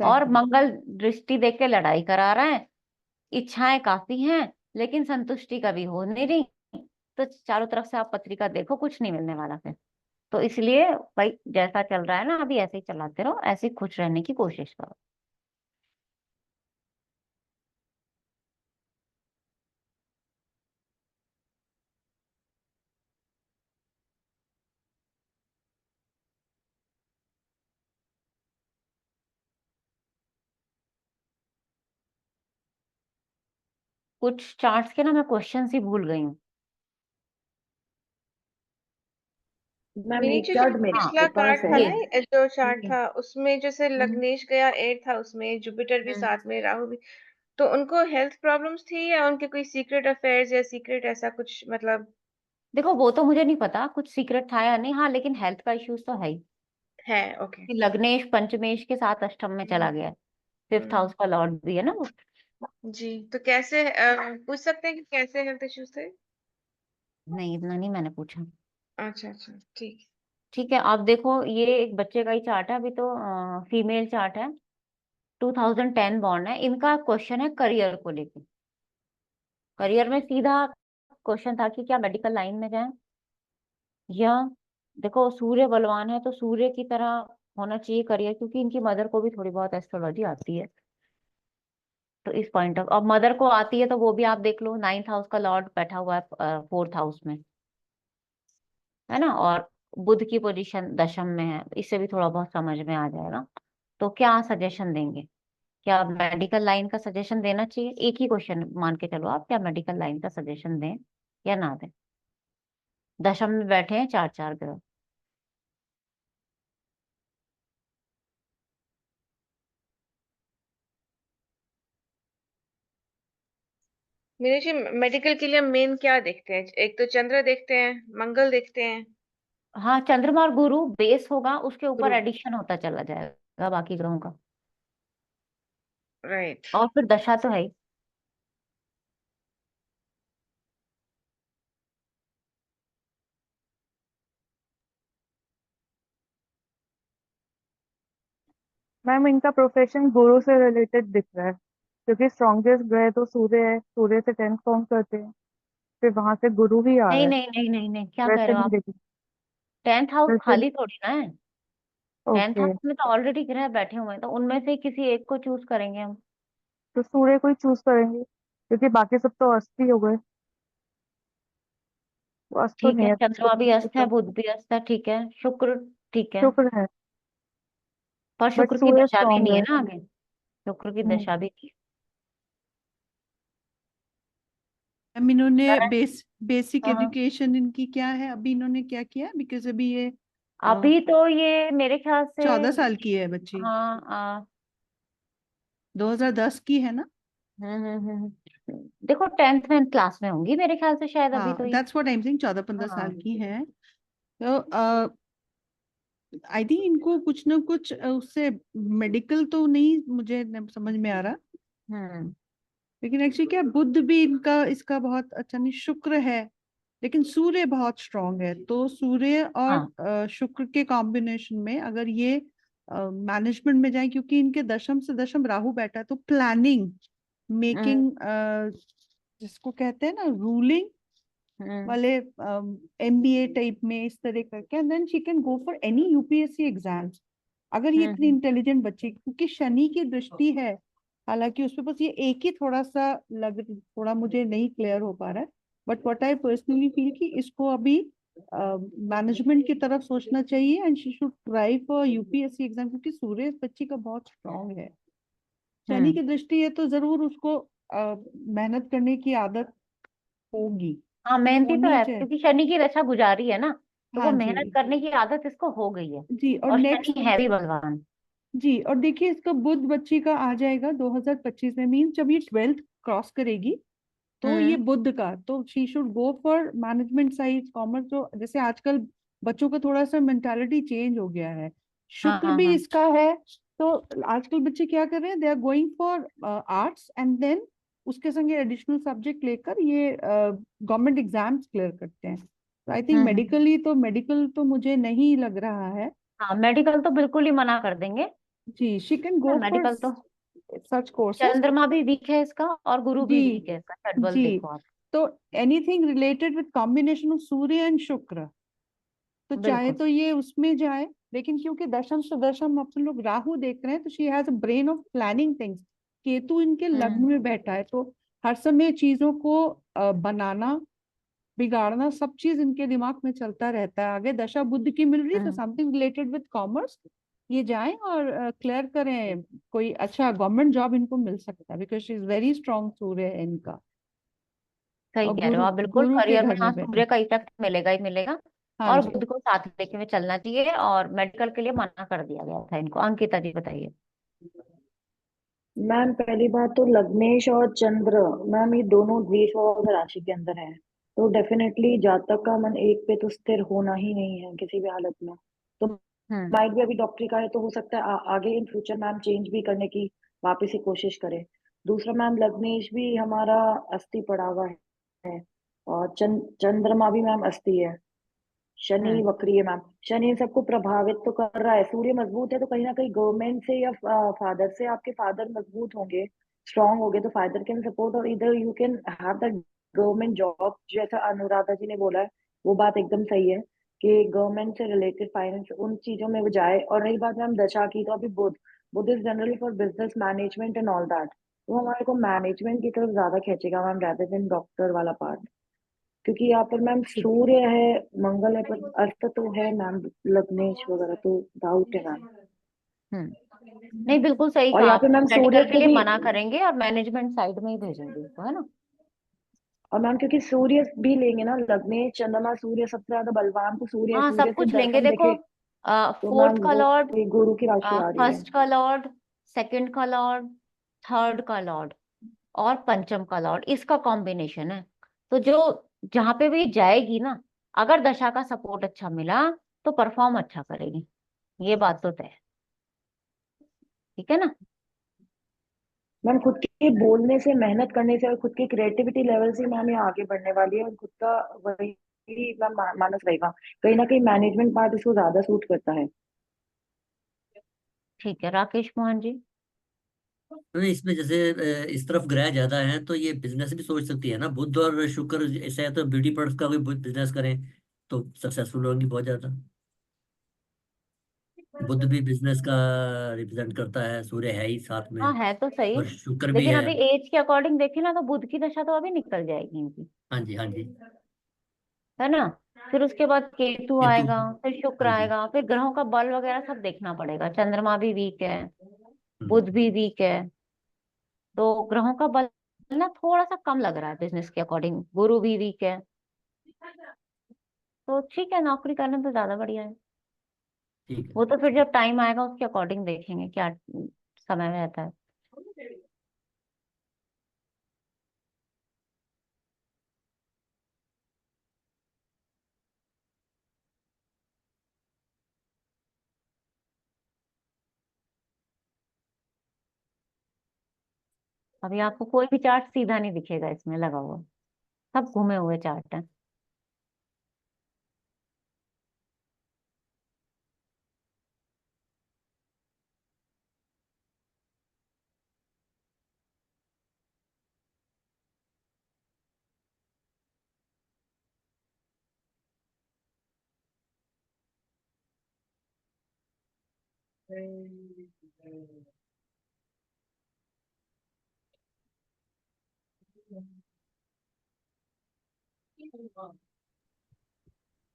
और एग्जैक्टली। मंगल दृष्टि देख के लड़ाई करा रहा है। इच्छाएं काफी हैं, लेकिन संतुष्टि कभी हो नहीं रही। तो चारों तरफ से आप पत्रिका देखो, कुछ नहीं मिलने वाला फिर। तो इसलिए भाई, जैसा चल रहा है ना अभी, ऐसे ही चलाते रहो, ऐसे ही खुश रहने की कोशिश करो। कुछ चार्ट्स के ना मैं क्वेश्चन ही भूल गई हूँ। मैम मिनी एक जो चार्ट मेरे हाँ, पिछला पास कार्ड था है। ये। ना, जो चार्ट था उसमें जैसे हम्म। लग्नेश गया 8 था, उसमें जुपिटर भी हम्म। साथ में, राहु भी। तो उनको हेल्थ प्रॉब्लम्स थी, या उनके कोई सीक्रेट अफेयर्स या सीक्रेट ऐसा कुछ, मतलब? देखो वो तो मुझे नहीं पता कुछ सीक्रेट था या नहीं, हाँ लेकिन हेल्थ का इश्यूज तो है ही। है, ओके। कि लग्नेश पंचमेश के साथ अष्टम में चला गया है, 5th हाउस का लॉर्ड भी है ना वो। जी, तो कैसे पूछ सकते हैं कि कैसे हेल्थ इश्यूज थे? नहीं, इतना नहीं मैंने पूछा। अच्छा अच्छा, ठीक। ठीक है, आप देखो ये एक बच्चे का ही चार्ट है अभी तो, फीमेल चार्ट है, 2010 बॉर्न है। इनका क्वेश्चन है करियर को लेके। करियर में सीधा क्वेश्चन था कि क्या मेडिकल लाइन में जाएं, या देखो सूर्य बलवान है तो सूर्य की तरह होना चाहिए करियर, क्योंकि इनकी मदर को भी थोड़ी बहुत एस्ट्रोलॉजी आती है। तो इस पॉइंट ऑफ, अब मदर को आती है तो वो भी आप देख लो, 9th हाउस का लॉर्ड बैठा हुआ है 4th हाउस में, है ना। और बुध की पोजीशन दशम में है, इससे भी थोड़ा बहुत समझ में आ जाएगा। तो क्या सजेशन देंगे, क्या मेडिकल लाइन का सजेशन देना चाहिए? एक ही क्वेश्चन मान के चलो आप, क्या मेडिकल लाइन का सजेशन दें या ना दें? दशम में बैठे हैं चार चार ग्रह। मीनू जी, मेडिकल के लिए मेन क्या देखते हैं? एक तो चंद्र देखते हैं, मंगल देखते हैं, हाँ, चंद्रमा और गुरु बेस होगा, उसके ऊपर गुरु। एडिशन होता चला जाएगा बाकी ग्रहों का। राइट। और फिर दशा तो है ही। मैम इनका प्रोफेशन गुरु से रिलेटेड दिख रहा है, क्योंकि स्ट्रॉन्गेस्ट ग्रह तो सूर्य है, सूर्य से 10th फॉर्म करते हैं, फिर वहां से गुरु भी आ रहा नहीं है। नहीं नहीं नहीं नहीं, क्या कह वैसे रहे हो नहीं आप? देखी। 10th हाउस वैसे। खाली थोड़ी ना है। 10th okay. हाउस में तो ऑलरेडी ग्रह बैठे हुए हैं, तो उनमें से किसी एक को चूज करेंगे हम। तो सूर्य को ही चूज करेंगे, क्योंकि बाकी सब तो अस्थि हो गए। वो अस्त तो ठीक नहीं है, है, चंद्रमा भी अस्त है, तो बुध भी अस्त है, ठीक है, शुक्र ठीक है। शुक्र है। पर बट शुक्र की सूर्य दशा भी स्ट्रांग नहीं है है। ना आगे। शुक्र की हम्म। दशा भी नहीं मैम इन्होंने है। बेसिक हाँ, एजुकेशन इनकी क्या है? अभी इन्होंने क्या किया? बिकॉज अभी ये अभी तो ये मेरे ख्याल से 14 साल की है बच्ची, हाँ 2010 की है ना? देखो 10th में क्लास में होंगी मेरे ख्याल से, शायद अभी हाँ, तो ये। That's what I am saying, 14-15 साल हाँ। की है। तो आई थिंक इनको कुछ ना कुछ उससे मेडिकल तो नहीं, मुझे समझ में आ रहा, हम्म। लेकिन एक्चुअली क्या, बुध भी इनका इसका बहुत अच्छा नहीं, शुक्र है, लेकिन सूर्य बहुत स्ट्रांग है। तो सूर्य और हाँ। शुक्र के कॉम्बिनेशन में अगर ये मैनेजमेंट में जाए, क्योंकि इनके दशम से दशम राहु बैठा है, तो प्लानिंग, हम्म। मेकिंग, जिसको कहते हैं ना रूलिंग हम्म। वाले, एमबीए टाइप में इस तरह करके, and then she can go for any UPSC exams, अगर ये इतनी हम्म। इंटेलिजेंट बच्ची, क्योंकि शनि की दृष्टि है। हालांकि उसपे बस ये एक ही थोड़ा सा थोड़ा मुझे नहीं क्लियर हो पा रहा है, but what I personally feel कि इसको अभी मैनेजमेंट की तरफ सोचना चाहिए, and she should try for UPSC exam, क्योंकि सूर्य इस बच्ची का बहुत स्ट्रांग है। शनि हम्म। की दृष्टि है तो जरूर उसको मेहनत करने की आदत होगी, हाँ, मेहनती तो होनी है, चाहिए। क्योंकि शनि की दशा गुजारी है ना, तो वो हाँ जी। मेहनत करने की आदत इसको हो गई है। जी और और नेक्स्ट। शनि है भी भगवान। जी और देखिए, इसका बुध बच्ची का आ जाएगा 2025 में, मीन जब ये 12th क्रॉस करेगी, तो ये हम्म। बुध का, तो she should go for management science, commerce, जो जैसे आजकल बच्चों का थोड़ा सा मेंटालिटी चेंज हो गया है। हाँ शुक्र हाँ भी हाँ। इसका है, तो आजकल बच्चे क्या कर रहे हैं, they are going for arts, and then उसके संगे एडिशनल सब्जेक्ट लेकर ये गवर्नमेंट एग्जाम्स क्लियर करते हैं। तो आई थिंक हम्म। मेडिकल तो मुझे नहीं लग रहा है। हाँ, मेडिकल तो बिल्कुल ही मना कर देंगे। जी, she can go for medical तो सच कोर्सेज। चंद्रमा भी वीक है इसका और गुरु भी जी। वीक है इसका, षटबल जी, देखो आप। तो anything related with combination of Surya and शुक्र, तो चाहे बिल्कुल। तो ये उसमें जाए, लेकिन क्योंकि दशम से दशम अपन लोग राहु देख रहे हैं, तो she has a brain of planning things. Ketu इनके लग्न हम्म। में बैठा है, तो हर समय चीजों को बनाना, बिगाड़ना, सब चीज इनके दिमाग में चलता रहता है। आगे दशा बुद्ध की मिल रही, तो हम्म। समथिंग रिलेटेड विद कॉमर्स ये जाएं और क्लियर करें, कोई अच्छा गवर्नमेंट जॉब इनको मिल सकता है, because she is very strong, Surya है इनका, सही और कह रहे हो गुरु आप, बिल्कुल गुरु के करियर में घर हाँ में बैठे। सूर्य का इफेक्ट मिलेगा ही मिलेगा। हाँ और जी। बुध को साथ लेके में चलना चाहिए, और मेडिकल के लिए मना कर दिया गया था इनको। अंकिता जी बताइए। मैम पहली बात तो लग्नेश और चंद्र, मैम ये दोनों द्विषोक राशि के अंदर है, तो डेफिनेटली जातक का मन एक पे तो स्थिर होना ही नहीं है किसी भी हालत में। तो हम्म। माइट भी अभी डॉक्टरी का है, तो हो सकता है आगे इन फ्यूचर मैम चेंज भी करने की वापस से कोशिश करे। दूसरा मैम लग्नेश भी हमारा अस्थि पड़ा हुआ है, और चंद्रमा भी मैम अस्थि है। शनि हम्म। वक्री है मैम। शनि इन सबको प्रभावित तो कर रहा है। सूर्य मजबूत है, तो कहीं ना कहीं गवर्नमेंट से या फादर से, आपके फादर मजबूत होंगे, स्ट्रांग होंगे, तो फादर कैन सपोर्ट, और इधर you can have the government job, जैसा अनुराधा जी ने बोला है, वो बात एकदम सही है कि गवर्नमेंट से रिलेटेड फाइनेंस उन चीजों में वो जाए। और रही बात मैम दशा की, तो अभी Budh, Budh is generally for business management and all that, तो हमारे को मैनेजमेंट की तरफ ज्यादा खींचेगा मैम, rather देन डॉक्टर वाला पार्ट। क्योंकि यहाँ पर मैम ठीक। सूर्य है, मंगल है, पर अर्थ तो है मैम लग्नेश वगैरह, तो डाउट है मैम। हम्म। नहीं, बिल्कुल सही और कहा यहाँ पे आप, मैम सूर्य मेडिकल के को लिए भी, मना करेंगे और मैनेजमेंट साइड में ही भेजेंगे उसको, है ना। और मैम क्योंकि सूर्य भी लेंगे ना, लग्न चंद्रमा सूर्य सबसे ज्यादा बलवान तो सूर्य है, हाँ, सूर्य सब से कुछ लेंगे। दर्पण देखो, देखे तो फोर्थ मैम का वो लॉर्ड, गुरु की राशि आ रही है। फर्स्ट का लॉर्ड, सेकंड का लॉर्ड, थर्ड का लॉर्ड और पंचम का लॉर्ड, इसका कॉम्बिनेशन है। तो जो जहां पे भी जाएगी ना, अगर दशा का सपोर्ट अच्छा मिला तो परफॉर्म अच्छा करेगी, ये बात तो तय है। ठीक है ना। मैम खुद के बोलने से, मेहनत करने से और खुद की क्रिएटिविटी लेवल से मैम ये आगे बढ़ने वाली है, और खुद का वही मैम मानस रहेगा। कहीं ना कहीं मैनेजमेंट पार्ट इसको ज्यादा सूट करता है। ठीक है, राकेश मोहन जी। तो इसमें जैसे इस तरफ ग्रह ज्यादा है तो ये बिजनेस भी सोच सकती है ना, बुध और शुक्र ऐसा है तो ब्यूटी प्रोडक्ट्स का भी बिजनेस करें तो सक्सेसफुल होंगी बहुत ज्यादा। बुध भी बिजनेस का रिप्रेजेंट करता है, सूर्य है ही साथ में, हाँ, है तो सही, और शुक्र भी लेकिन है। अभी एज के अकॉर्डिंग देखें ना तो बुध की दशा तो अभी निकल जाएगी इनकी, हाँ जी, हाँ जी। है ना। फिर उसके बाद केतु किंतु आएगा, फिर शुक्र हाँ जी। आएगा, फिर ग्रहों का बल वगैरह सब देखना पड़ेगा। चंद्रमा भी वीक है, हम्म, बुध भी वीक है, तो ग्रहों का बल ना थोड़ा सा कम लग रहा है बिजनेस के अकॉर्डिंग। गुरु भी वीक है, तो ठीक है, नौकरी करने तो ज्यादा बढ़िया है। ठीक है। वो तो फिर जब टाइम आएगा उसके अकॉर्डिंग देखेंगे क्या समय रहता है। अभी आपको कोई भी चार्ट सीधा नहीं दिखेगा इसमें लगा हुआ, सब घूमे हुए चार्ट है।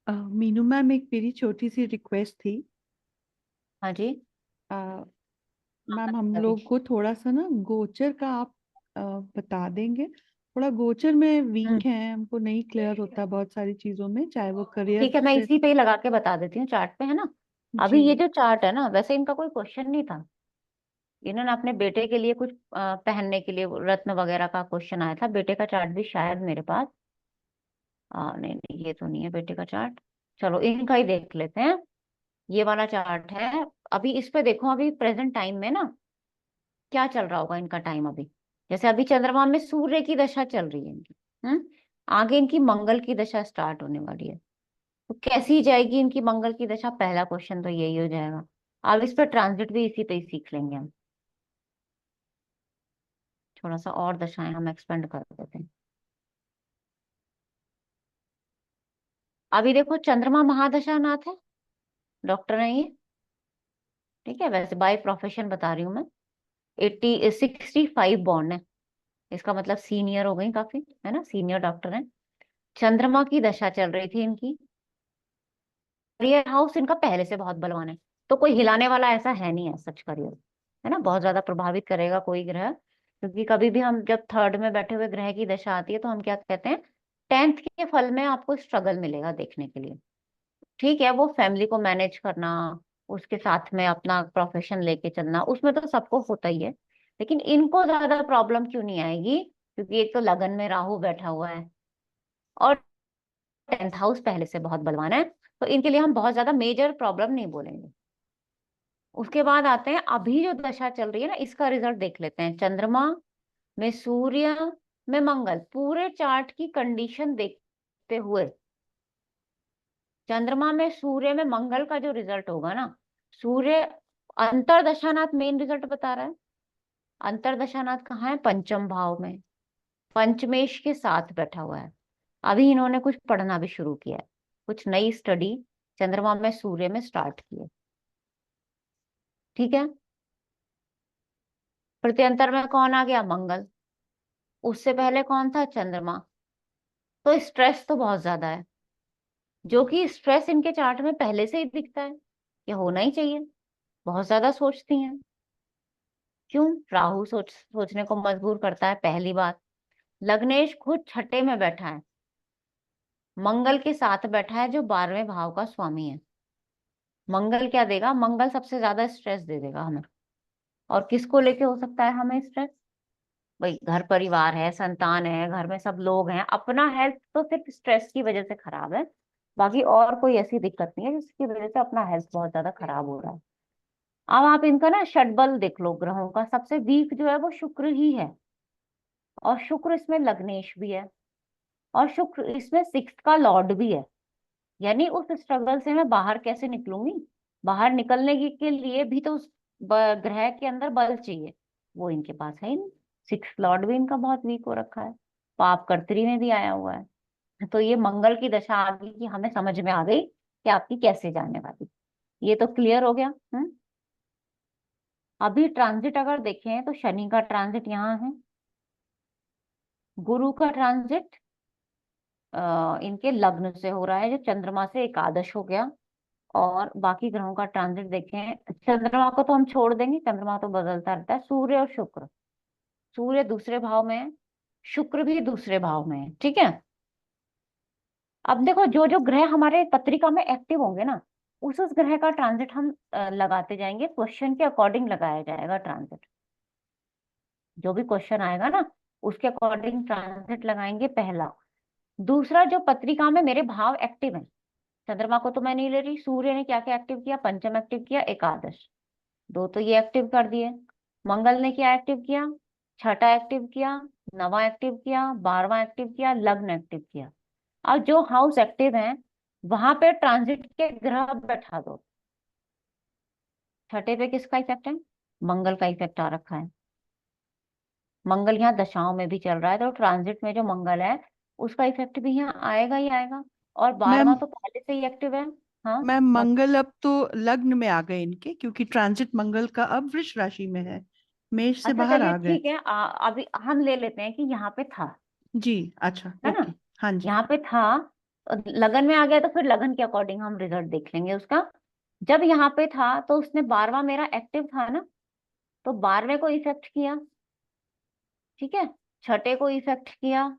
मीनू मैम, एक मेरी छोटी सी रिक्वेस्ट थी। हाँ जी। अ, मैम हम अभी लोग को थोड़ा सा ना गोचर का आप बता देंगे। थोड़ा गोचर में वीक है, हमको नहीं क्लियर होता बहुत सारी चीजों में, चाहे वो करियर ठीक है, मैं से। इसी पे ही लगा के बता देती हूँ चार्ट पे, है ना। अभी जी। ये जो चार्ट है ना, वैसे इनका कोई क्वेश्चन नहीं था। इन्होंने अपने बेटे के लिए कुछ पहनने के लिए रत्न वगैरह का क्वेश्चन आया था। बेटे का चार्ट भी शायद मेरे पास, नहीं नहीं, ये तो नहीं है बेटे का चार्ट। चलो इनका ही देख लेते हैं। ये वाला चार्ट है। अभी इस पे देखो, अभी प्रेजेंट टाइम में ना क्या चल रहा होगा इनका टाइम अभी। जैसे अभी चंद्रमा में सूर्य की दशा चल रही है इनकी, आगे इनकी मंगल की दशा स्टार्ट होने वाली है। तो कैसी जाएगी इनकी मंगल की दशा, पहला क्वेश्चन तो यही हो जाएगा। अब इस पर ट्रांजिट भी इसी पे ही सीख लेंगे हम। थोड़ा सा और दशाएं हम एक्सपेंड कर देते हैं। अभी देखो, चंद्रमा महादशा नाथ है, डॉक्टर है ये। ठीक है, वैसे बाय प्रोफेशन बता रही हूँ मैं। 65 बॉर्न है, इसका मतलब सीनियर हो गई काफी, है ना, सीनियर डॉक्टर है। चंद्रमा की दशा चल रही थी इनकी। करियर हाउस इनका पहले से बहुत बलवान है, तो कोई हिलाने वाला ऐसा है नहीं है सच करियर, है ना। बहुत ज्यादा प्रभावित करेगा कोई ग्रह, क्योंकि कभी भी हम जब थर्ड में बैठे हुए ग्रह की दशा आती है तो हम क्या कहते हैं, 10th के फल में आपको स्ट्रगल मिलेगा देखने के लिए। ठीक है, वो फैमिली को मैनेज करना, उसके साथ में अपना प्रोफेशन लेके चलना, उसमें तो सबको होता ही है। लेकिन इनको ज्यादा प्रॉब्लम क्यों नहीं आएगी, क्योंकि एक तो लगन में राहु बैठा हुआ है और 10th हाउस पहले से बहुत बलवान है, तो इनके लिए हम बहुत ज्यादा मेजर प्रॉब्लम नहीं बोलेंगे। उसके बाद आते हैं, अभी जो दशा चल रही है ना, इसका रिजल्ट देख लेते हैं। चंद्रमा में सूर्य में मंगल, पूरे चार्ट की कंडीशन देखते हुए चंद्रमा में सूर्य में मंगल का जो रिजल्ट होगा ना, सूर्य अंतरदशानाथ मेन रिजल्ट बता रहा है। अंतरदशानाथ कहाँ है, पंचम भाव में, पंचमेश के साथ बैठा हुआ है। अभी इन्होंने कुछ पढ़ना भी शुरू किया है, कुछ नई स्टडी चंद्रमा में सूर्य में स्टार्ट की है। ठीक है, प्रत्यंतर में कौन आ गया, मंगल। उससे पहले कौन था, चंद्रमा। तो स्ट्रेस तो बहुत ज्यादा है, जो कि स्ट्रेस इनके चार्ट में पहले से ही दिखता है, ये होना ही चाहिए। बहुत ज्यादा सोचती हैं, क्यों? राहु सोचने को मजबूर करता है, पहली बात। लग्नेश खुद छठे में बैठा है, मंगल के साथ बैठा है जो 12वें भाव का स्वामी है। मंगल क्या देगा? मंगल सबसे ज्यादा स्ट्रेस दे देगा हमें। और किसको लेके हो सकता है हमें स्ट्रेस? भाई घर परिवार है, संतान है, घर में सब लोग हैं। अपना हेल्थ तो सिर्फ स्ट्रेस की वजह से खराब है, बाकी और कोई ऐसी दिक्कत नहीं है जिसकी वजह से अपना हेल्थ बहुत ज्यादा खराब हो रहा है। अब आप इनका ना षटबल देख लो ग्रहों का, सबसे वीक जो है वो शुक्र ही है। और शुक्र इसमें लग्नेश भी है, और शुक्र इसमें सिक्स्थ का लॉर्ड भी है। यानी उस स्ट्रगल से मैं बाहर कैसे निकलूंगी? बाहर निकलने के लिए भी तो उस ग्रह के अंदर बल चाहिए, वो इनके पास है ही नहीं। सिक्स लॉर्ड भी इनका बहुत वीक हो रखा है, पाप कर्तरी में भी आया हुआ है। तो ये मंगल की दशा आ गई कि हमें समझ में आ गई कि आपकी कैसे जाने वाली। ये तो क्लियर हो गया। अभी ट्रांजिट अगर देखें तो शनि का ट्रांजिट यहाँ है, गुरु का ट्रांजिट इनके लग्न से हो रहा है जो चंद्रमा से एकादश हो गया। और बाकी ग्रहों का ट्रांजिट देखें, चंद्रमा को तो हम छोड़ देंगे, चंद्रमा तो बदलता रहता है। सूर्य और शुक्र, सूर्य दूसरे भाव में है, शुक्र भी दूसरे भाव में है, ठीक है। अब देखो जो जो ग्रह हमारे पत्रिका में एक्टिव होंगे ना, उस ग्रह का ट्रांजिट हम लगाते जाएंगे, क्वेश्चन के अकॉर्डिंग लगाया जाएगा ट्रांजिट। जो भी क्वेश्चन आएगा ना उसके अकॉर्डिंग ट्रांजिट लगाएंगे, पहला। दूसरा, जो पत्रिका में मेरे भाव एक्टिव हैं, चंद्रमा को तो मैं नहीं ले रही, सूर्य ने क्या क्या एक्टिव किया? पंचम एक्टिव किया, एकादश, दो तो ये एक्टिव कर दिए। मंगल ने क्या एक्टिव किया? छठा एक्टिव किया, नवा एक्टिव किया, 12वां एक्टिव किया, लग्न एक्टिव किया। अब जो हाउस एक्टिव है वहां पे ट्रांजिट के ग्रह बैठा दो। छठे पे किसका इफेक्ट है? मंगल का इफेक्ट आ रखा है। मंगल यहाँ दशाओं में भी चल रहा है, तो ट्रांजिट में जो मंगल है उसका इफेक्ट भी यहाँ आएगा ही आएगा। और मैम 12वां तो पहले से ही एक्टिव है। हाँ, मैम बट मंगल अब तो लग्न में आ गए इनके, क्योंकि ट्रांजिट मंगल का अब वृष राशि में है, मेष से अच्छा बाहर चलिए आ गए। ठीक है। अभी हम ले लेते हैं कि यहाँ पे था, जी अच्छा, है ना? ओके। हाँ जी। यहाँ पे था, लगन में आ गया, तो फिर लगन के अकॉर्डिंग हम रिजल्ट देख लेंगे उसका। जब यहाँ पे था तो उसने 12वां मेरा एक्टिव था ना, तो 12वें को इफेक्ट किया, ठीक है। छठे को इफेक्ट किया,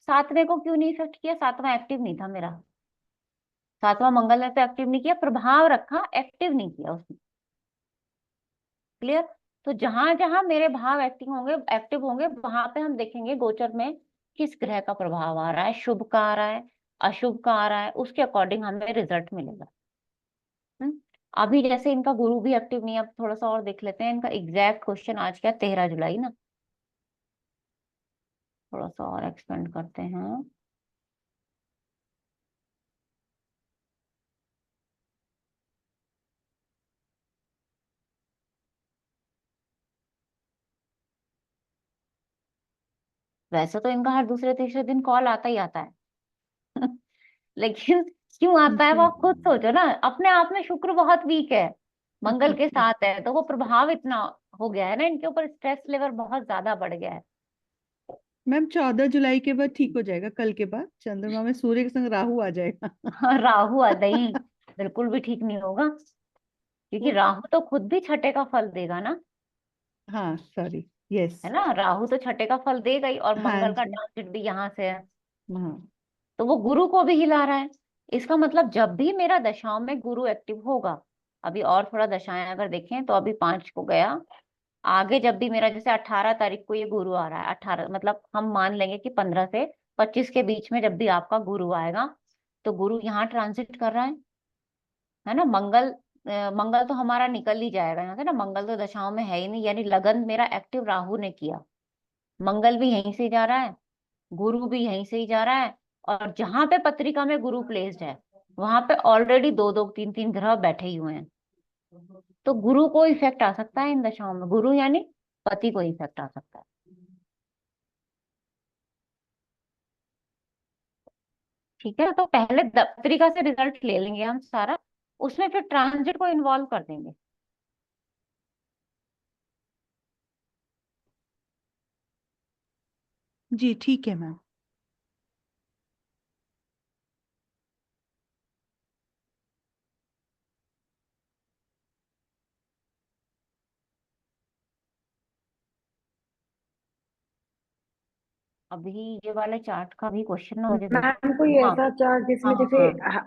सातवें को क्यों नहीं इफेक्ट किया? सातवां एक्टिव नहीं था मेरा, सातवां मंगल ने तो एक्टिव नहीं किया, प्रभाव रखा, एक्टिव नहीं किया उसने। क्लियर? तो जहां जहां मेरे भाव एक्टिव होंगे वहां पे हम देखेंगे गोचर में किस ग्रह का प्रभाव आ रहा है, शुभ का आ रहा है, अशुभ का आ रहा है, उसके अकॉर्डिंग हमें रिजल्ट मिलेगा। हम्म अभी जैसे इनका गुरु भी एक्टिव नहीं है, अब थोड़ा सा और देख लेते हैं इनका एग्जैक्ट क्वेश्चन। आज क्या, 13 जुलाई ना? थोड़ा सा और एक्सपेंड करते हैं। वैसे तो इनका हर दूसरे तीसरे दिन कॉल आता ही आता है लेकिन क्यों आता है वो जी आप खुद सोचो ना। अपने आप में शुक्र बहुत वीक है, मंगल के साथ है, तो वो प्रभाव इतना हो गया है ना इनके ऊपर, स्ट्रेस लेवल बहुत ज्यादा बढ़ गया है। मैम, 14 जुलाई के बाद ठीक हो जाएगा, कल के बाद चंद्रमा में सूर्य के संग राहु आ जाएगा राहु आता ही बिल्कुल भी ठीक नहीं होगा, क्योंकि राहु तो खुद भी छठे का फल देगा ना, हाँ सॉरी, यस। है ना? राहु तो छठे का फल देगा ही, और हाँ मंगल का जी। ट्रांजिट भी यहाँ से है, हाँ। तो वो गुरु को भी हिला रहा है। इसका मतलब जब भी मेरा दशाओं में गुरु एक्टिव होगा, अभी और थोड़ा दशाएं अगर देखें तो अभी 5 को गया, आगे जब भी मेरा जैसे 18 तारीख को ये गुरु आ रहा है, 18 मतलब हम मान लेंगे कि 15 से 25 के बीच में जब भी आपका गुरु आएगा, तो गुरु यहाँ ट्रांजिट कर रहा है ना? मंगल तो हमारा निकल ही जाएगा यहाँ से ना, मंगल तो दशाओं में है ही नहीं, यानी लगन मेरा एक्टिव राहु ने किया। मंगल भी यहीं से ही जा रहा है, गुरु भी यहीं से ही जा रहा है, और जहां पे पत्रिका में गुरु प्लेस्ड है वहां पे ऑलरेडी दो दो तीन तीन ग्रह बैठे ही हुए हैं। तो गुरु को इफेक्ट आ सकता है इन दशाओं में, गुरु यानी पति को इफेक्ट आ सकता है। ठीक है, तो पहले पत्रिका से रिजल्ट ले लेंगे हम सारा, उसमें फिर ट्रांजिट को इन्वॉल्व कर देंगे। जी ठीक है मैम। अभी ये वाले चार्ट का भी क्वेश्चन ना मुझे भेजो। मैम कोई हाँ ऐसा चार्ट जिसमें हाँ जैसे हाँ।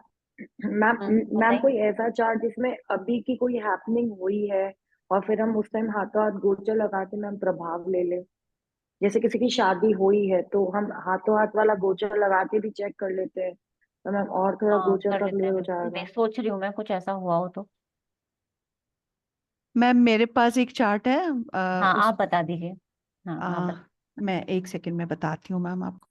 मैम मैम बताइए। कोई ऐसा चार्ट जिसमें अभी की कोई हैपनिंग हुई है और फिर हम उस टाइम हाथों हाथ गोचर लगा के मैम प्रभाव ले ले। जैसे किसी की शादी हुई है तो हम हाथों हाथ वाला गोचर लगा के भी चेक कर लेते हैं, तो मैम और थोड़ा हाँ गोचर कर का लेते क्लियर हैं हो बिल्कुल, मैं जाएगा। सोच रही हूँ मैं कुछ ऐसा हुआ हो तो। मैम मेरे पास एक चार्ट है हाँ उस आप बता दीजिए। हाँ आप आ, बता। मैं एक सेकंड में बताती हूँ मैम आपको।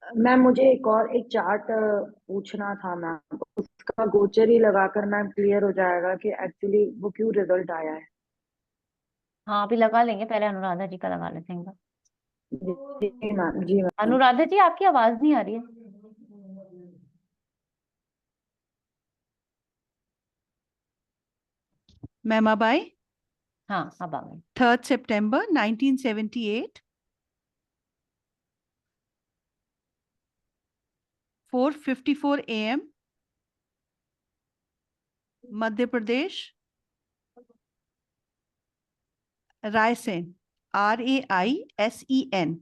मैम मुझे एक चार्ट पूछना था मैम, उसका गोचर ही लगाकर मैम क्लियर हो जाएगा कि एक्चुअली वो क्यों रिजल्ट आया है। हाँ अभी लगा लेंगे, पहले अनुराधा जी का लगा लेते हैं एक बार। जी मैम, जी मैम। अनुराधा जी आपकी आवाज नहीं आ रही है। मैम अब आई। हाँ अब आ गई। 3 सितंबर 1978, 4:54 AM, Madhya Pradesh, Raisen, RAISEN।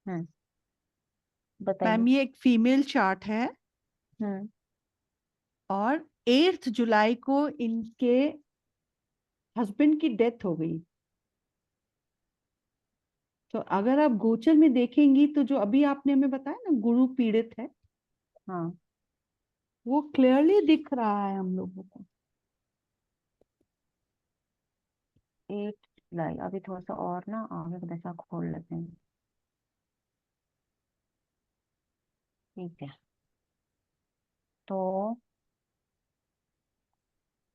Hmm ma'am बताइए। ये एक फीमेल चार्ट है हम्म और 8 जुलाई को इनके हस्बैंड की डेथ हो गई। तो अगर आप गोचर में देखेंगी तो जो अभी आपने हमें बताया ना गुरु पीड़ित है, हाँ वो क्लियरली दिख रहा है हम लोगों को। 8 जुलाई, अभी थोड़ा सा और ना आगे का दशा खोल लेते हैं। ठीक है, तो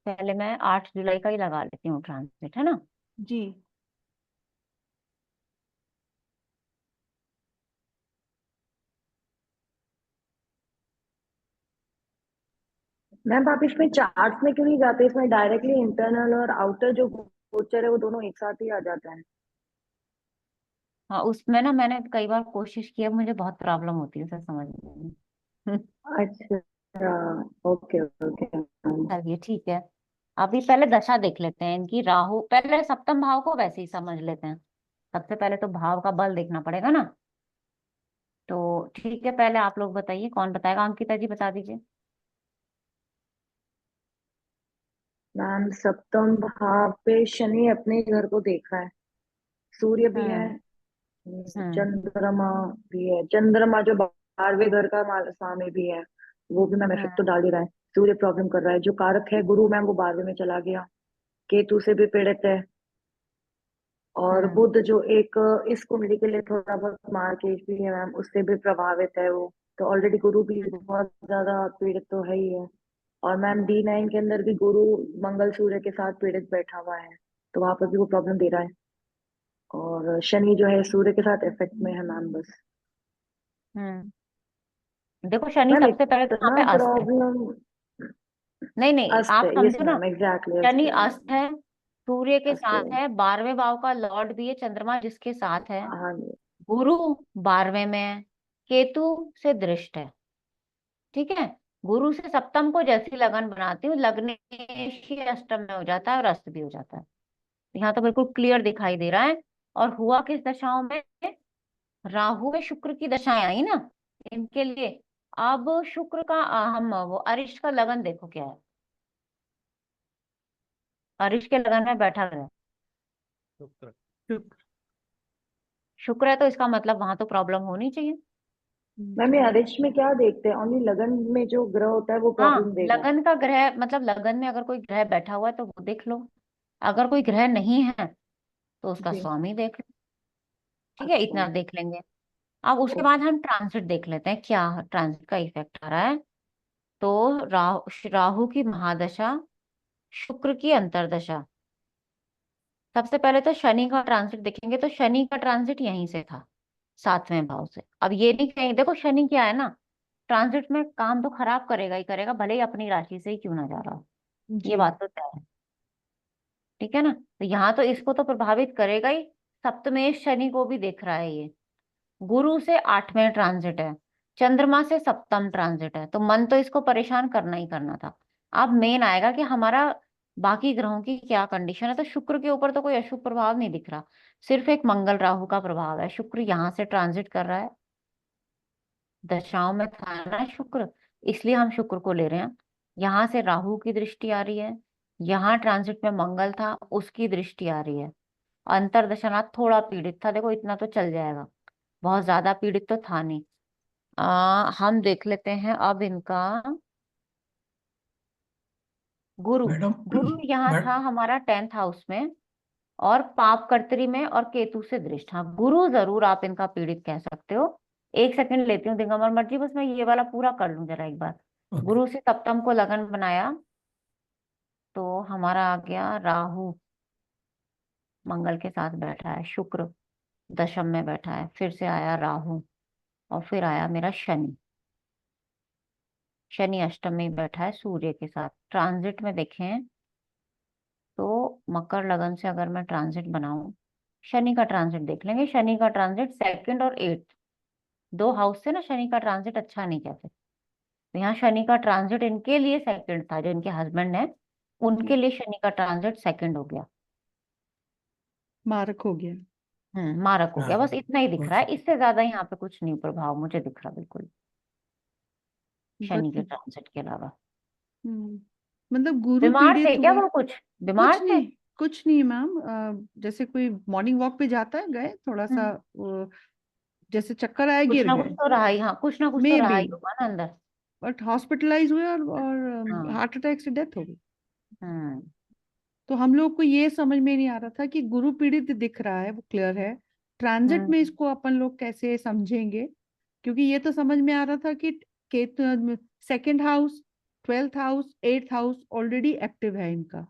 पहले मैं 8 जुलाई का ही लगा लेती हूँ ट्रांसलेट, है ना। जी मैम आप इसमें चार्ट्स में क्यों नहीं जाते, इसमें डायरेक्टली इंटरनल और आउटर जो गोचर है वो दोनों एक साथ ही आ जाता है। हाँ उसमें ना मैंने कई बार कोशिश किया, मुझे बहुत प्रॉब्लम होती है उसे समझने में। अच्छा, ओके ओके मैम। चलिए ठीक है, अभी पहले दशा देख लेते हैं इनकी। राहु, पहले सप्तम भाव को वैसे ही समझ लेते हैं। सबसे पहले तो भाव का बल देखना पड़ेगा ना। तो ठीक है, पहले आप लोग बताइए, कौन बताएगा। अंकिता जी बता दीजिए। मैम सप्तम भाव पे शनि अपने घर को देख रहा है, सूर्य भी है, हम्म हम्म चंद्रमा भी है। चंद्रमा जो 12वें घर का स्वामी भी है, वो भी मैम इफेक्ट तो हम्म डाल ही रहा है। सूर्य प्रॉब्लम कर रहा है, जो कारक है गुरु मैम वो 12वें में चला गया, केतु से भी पीड़ित है। और हम्म बुध जो एक इस कुंडली के लिए थोड़ा बहुत मार्केश भी है मैम, उससे भी प्रभावित है वो। तो ऑलरेडी गुरु भी बहुत ज्यादा पीड़ित तो है ही है। और मैम D9 के अंदर भी गुरु मंगल सूर्य के साथ पीड़ित बैठा हुआ है, तो वहां पर भी वो प्रॉब्लम दे रहा है। और शनि जो है सूर्य के साथ इफेक्ट में है मैम बस। हम्म देखो शनि मैम सबसे पहले तो यहाँ इतना पे अस्त है। प्रॉब्लम। नहीं नहीं अस्त आप है, यस समझो ना, मैम, एग्जैक्टली अस्त शनि है। अस्त है, सूर्य के अस्त है। साथ है, 12वें भाव का लॉर्ड भी है चंद्रमा जिसके साथ है, हाँ जी। गुरु 12वें में है, केतु से दृष्ट है। ठीक है, गुरु से सप्तम को जैसी लगन बनाती हूँ, लग्नेश ही अष्टम में हो जाता है और अस्त भी हो जाता है। यहाँ तो बिल्कुल क्लियर दिखाई दे रहा है। और हुआ किस दशाओं में, राहु में शुक्र की दशाएं आई ना इनके लिए। अब शुक्र का हम वो अरिष्ट का लगन देखो क्या है। अरिष्ट के लगन में बैठा है शुक्र। शुक्र। शुक्र है, तो इसका मतलब वहां तो प्रॉब्लम होनी चाहिए। मैम ये अरिष्ट में क्या देखते हैं, ओनली लगन में जो ग्रह होता है वो हाँ प्रॉब्लम देगा। लगन का ग्रह, मतलब लगन में अगर कोई ग्रह बैठा हुआ है तो वो देख लो। अगर कोई ग्रह नहीं है तो उसका जी। स्वामी देख लो। ठीक है, अच्छा। इतना देख लेंगे। अब उसके बाद ओके। हम ट्रांजिट देख लेते हैं, क्या ट्रांजिट का इफेक्ट आ रहा है। तो राहु की महादशा, शुक्र की अंतर्दशा। सबसे पहले तो शनि का ट्रांजिट देखेंगे, तो शनि का ट्रांजिट यहीं से था, 7वें भाव से। अब ये नहीं कहेंगे, देखो शनि क्या है ना, ट्रांजिट में काम तो खराब करेगा ही करेगा, भले ही अपनी राशि से ही क्यों ना जा रहा हो। ये जी बात तो तय है। ठीक है ना, तो यहाँ तो इसको तो प्रभावित करेगा ही। सप्तमेश शनि को भी देख रहा है ये। गुरु से 8वें ट्रांजिट है, चंद्रमा से सप्तम ट्रांजिट है, तो मन तो इसको परेशान करना ही करना था। अब मेन आएगा कि हमारा बाकी ग्रहों की क्या कंडीशन है। तो शुक्र के ऊपर तो कोई अशुभ प्रभाव नहीं दिख रहा, सिर्फ एक मंगल राहु का प्रभाव है। शुक्र यहाँ से ट्रांजिट कर रहा है, दशाओं में था ना शुक्र, इसलिए हम शुक्र को ले रहे हैं। यहाँ से राहु की दृष्टि आ रही है, यहाँ ट्रांजिट में मंगल था, उसकी दृष्टि आ रही है। अंतरदशानाथ थोड़ा पीड़ित था, देखो इतना तो चल जाएगा, बहुत ज्यादा पीड़ित तो था नहीं। हम देख लेते हैं अब इनका गुरु। मैडम गुरु यहाँ मैड था हमारा 10th हाउस में, और पाप कर्तरी में, और केतु से दृष्ट। हाँ, गुरु जरूर आप इनका पीड़ित कह सकते हो। एक सेकंड लेती हूँ दिगंबर मर्जी, बस मैं ये वाला पूरा कर लूं जरा एक बार। ओके। गुरु से सप्तम को लगन बनाया, तो हमारा आ गया राहु, मंगल के साथ बैठा है। शुक्र दशम में बैठा है, फिर से आया राहु, और फिर आया मेरा शनि। शनि अष्टम में बैठा है सूर्य के साथ। ट्रांजिट में देखें तो मकर लगन से अगर मैं ट्रांजिट बनाऊं, शनि का ट्रांजिट देख लेंगे। शनि का ट्रांजिट 2nd और 8th, 2 हाउस से ना शनि का ट्रांजिट अच्छा नहीं कहते। तो यहाँ शनि का ट्रांजिट इनके लिए 2nd था, जो इनके हस्बैंड है उनके लिए शनि का ट्रांजिट 2nd हो गया। मारक हो गया। मारक हो गया, हाँ बस इतना ही दिख रहा ओके। है, इससे ज्यादा यहाँ पे कुछ नहीं प्रभाव मुझे दिख रहा बिल्कुल, शनि के बट ट्रांजिट के अलावा। मतलब गुरु बीमार थे पीड़ित क्या हुआ। वो, कुछ बीमार कुछ थे? नहीं, कुछ नहीं मैम। जैसे कोई मॉर्निंग वॉक पे जाता है, गए थोड़ा सा हम्म, जैसे चक्कर आए, कुछ गिर ना कुछ गए। तो रहा ही, हाँ कुछ ना कुछ तो मे रहा बी। ही होगा ना अंदर। बट हॉस्पिटलाइज हुए और हाँ। हार्ट अटैक से डेथ हो गई। हम्म तो हम लोग को ये समझ में नहीं आ रहा था कि गुरु पीड़ित दिख रहा है, वो क्लियर है। ट्रांजिट में हम्म इसको अपन लोग कैसे समझेंगे, क्योंकि ये तो समझ में आ रहा था कि Ketu 2nd house, 12th house, 8th house already active है इनका।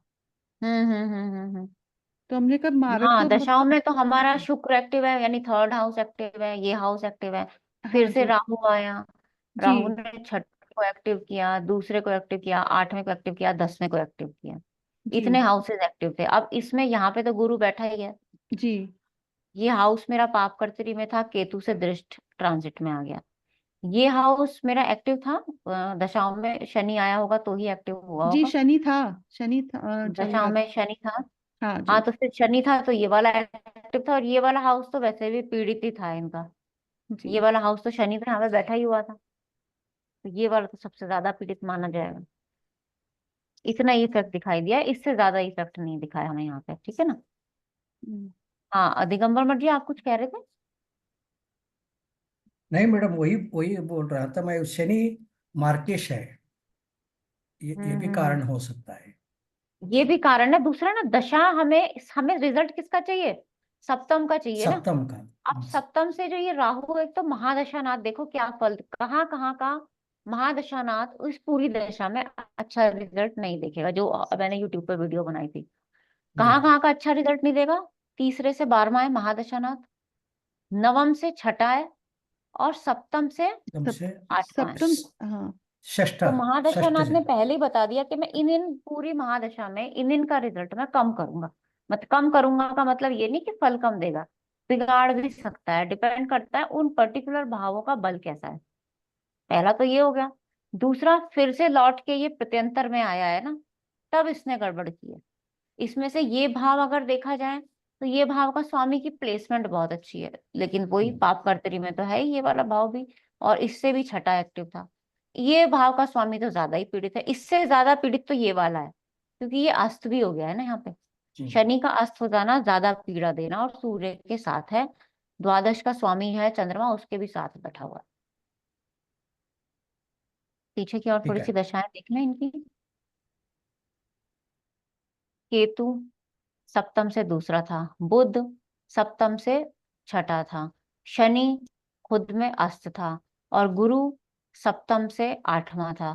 तो हमने कहा मारक हाँ, तो दशाओं में तो हमारा मतलब। शुक्र एक्टिव है, यानी 3rd हाउस एक्टिव है, ये हाउस एक्टिव है। फिर हाँ से जी। राहु आया, जी राहु ने छठे को एक्टिव किया, दूसरे को एक्टिव किया, 8वें को एक्टिव किया, 10वें को एक्टिव किया। जी इतने हाउसेज एक्टिव थे। अब इसमें यहाँ पे तो गुरु बैठा ही है, जी ये हाउस मेरा पाप कर्तरी में था, केतु से दृष्ट ट्रांजिट में आ गया। ये हाउस मेरा एक्टिव था, दशाओं में शनि आया होगा तो ही एक्टिव हुआ जी। होगा। शनि था, शनि था, चल दशाओं रहा था। में शनि था। हाँ हाँ, जी। तो फिर शनि था तो ये वाला एक्टिव था, और ये वाला हाउस तो वैसे भी पीड़ित ही था इनका। ये जी वाला हाउस तो शनि पे यहाँ पे बैठा ही हुआ था, तो ये वाला तो सबसे ज्यादा पीड़ित माना जाएगा। इतना ही इफेक्ट दिखाई दिया है, इससे ज्यादा इफेक्ट नहीं दिखाया हमें यहाँ पे, ठीक है ना। हम्म, हाँ, दिगंबर मठ जी आप कुछ कह रहे थे? नहीं मैडम, वही वही बोल रहा था मैं, शनि मार्केश है, ये भी कारण हम्म। हो सकता है। ये भी कारण है। दूसरा ना, दशा हमें हमें रिजल्ट किसका चाहिए? सप्तम का चाहिए ना। सप्तम का। अब सप्तम से जो ये राहु, एक तो महादशानाथ देखो क्या फल, कहाँ कहाँ का महादशानाथ उस पूरी दशा में अच्छा रिजल्ट नहीं देखेगा। जो मैंने यूट्यूब पे वीडियो बनाई थी, जी कहाँ कहाँ का अच्छा रिजल्ट नहीं देगा। तीसरे से 12वां है महादशानाथ, नवम से छठा है, और सप्तम से एकदम सप, से 8वां है। सप्तम। हाँ षष्ठ तो षष्ठ महादशानाथ ने जन्म। पहले ही बता दिया कि मैं इन पूरी महादशा में इन का रिजल्ट मैं कम करूंगा। मतलब कम करूंगा का मतलब ये नहीं कि फल कम देगा, बिगाड़ भी सकता है, डिपेंड करता है उन पर्टिकुलर भावों का बल कैसा है। पहला तो ये हो गया। दूसरा, फिर से लौट के ये प्रत्यंतर में आया है ना, तब इसने गड़बड़ की है। इसमें से ये भाव अगर देखा जाए तो ये भाव का स्वामी की प्लेसमेंट बहुत अच्छी है, लेकिन वही पाप कर्तरी में तो है ही ये वाला भाव भी, और इससे भी छठा एक्टिव था। ये भाव का स्वामी तो ज्यादा ही पीड़ित है, इससे ज्यादा पीड़ित तो ये वाला है, क्योंकि ये अस्त भी हो गया है ना यहाँ पे। जी शनि का अस्त हो जाना ज्यादा पीड़ा देना, और सूर्य के साथ है, द्वादश का स्वामी है चंद्रमा, उसके भी साथ बैठा हुआ है। पीछे की और ठीक थोड़ी है। सी दशाएं देख लें इनकी। केतु सप्तम से दूसरा था, बुध सप्तम से छठा था, शनि खुद में अस्त था, और गुरु सप्तम से 8वां था।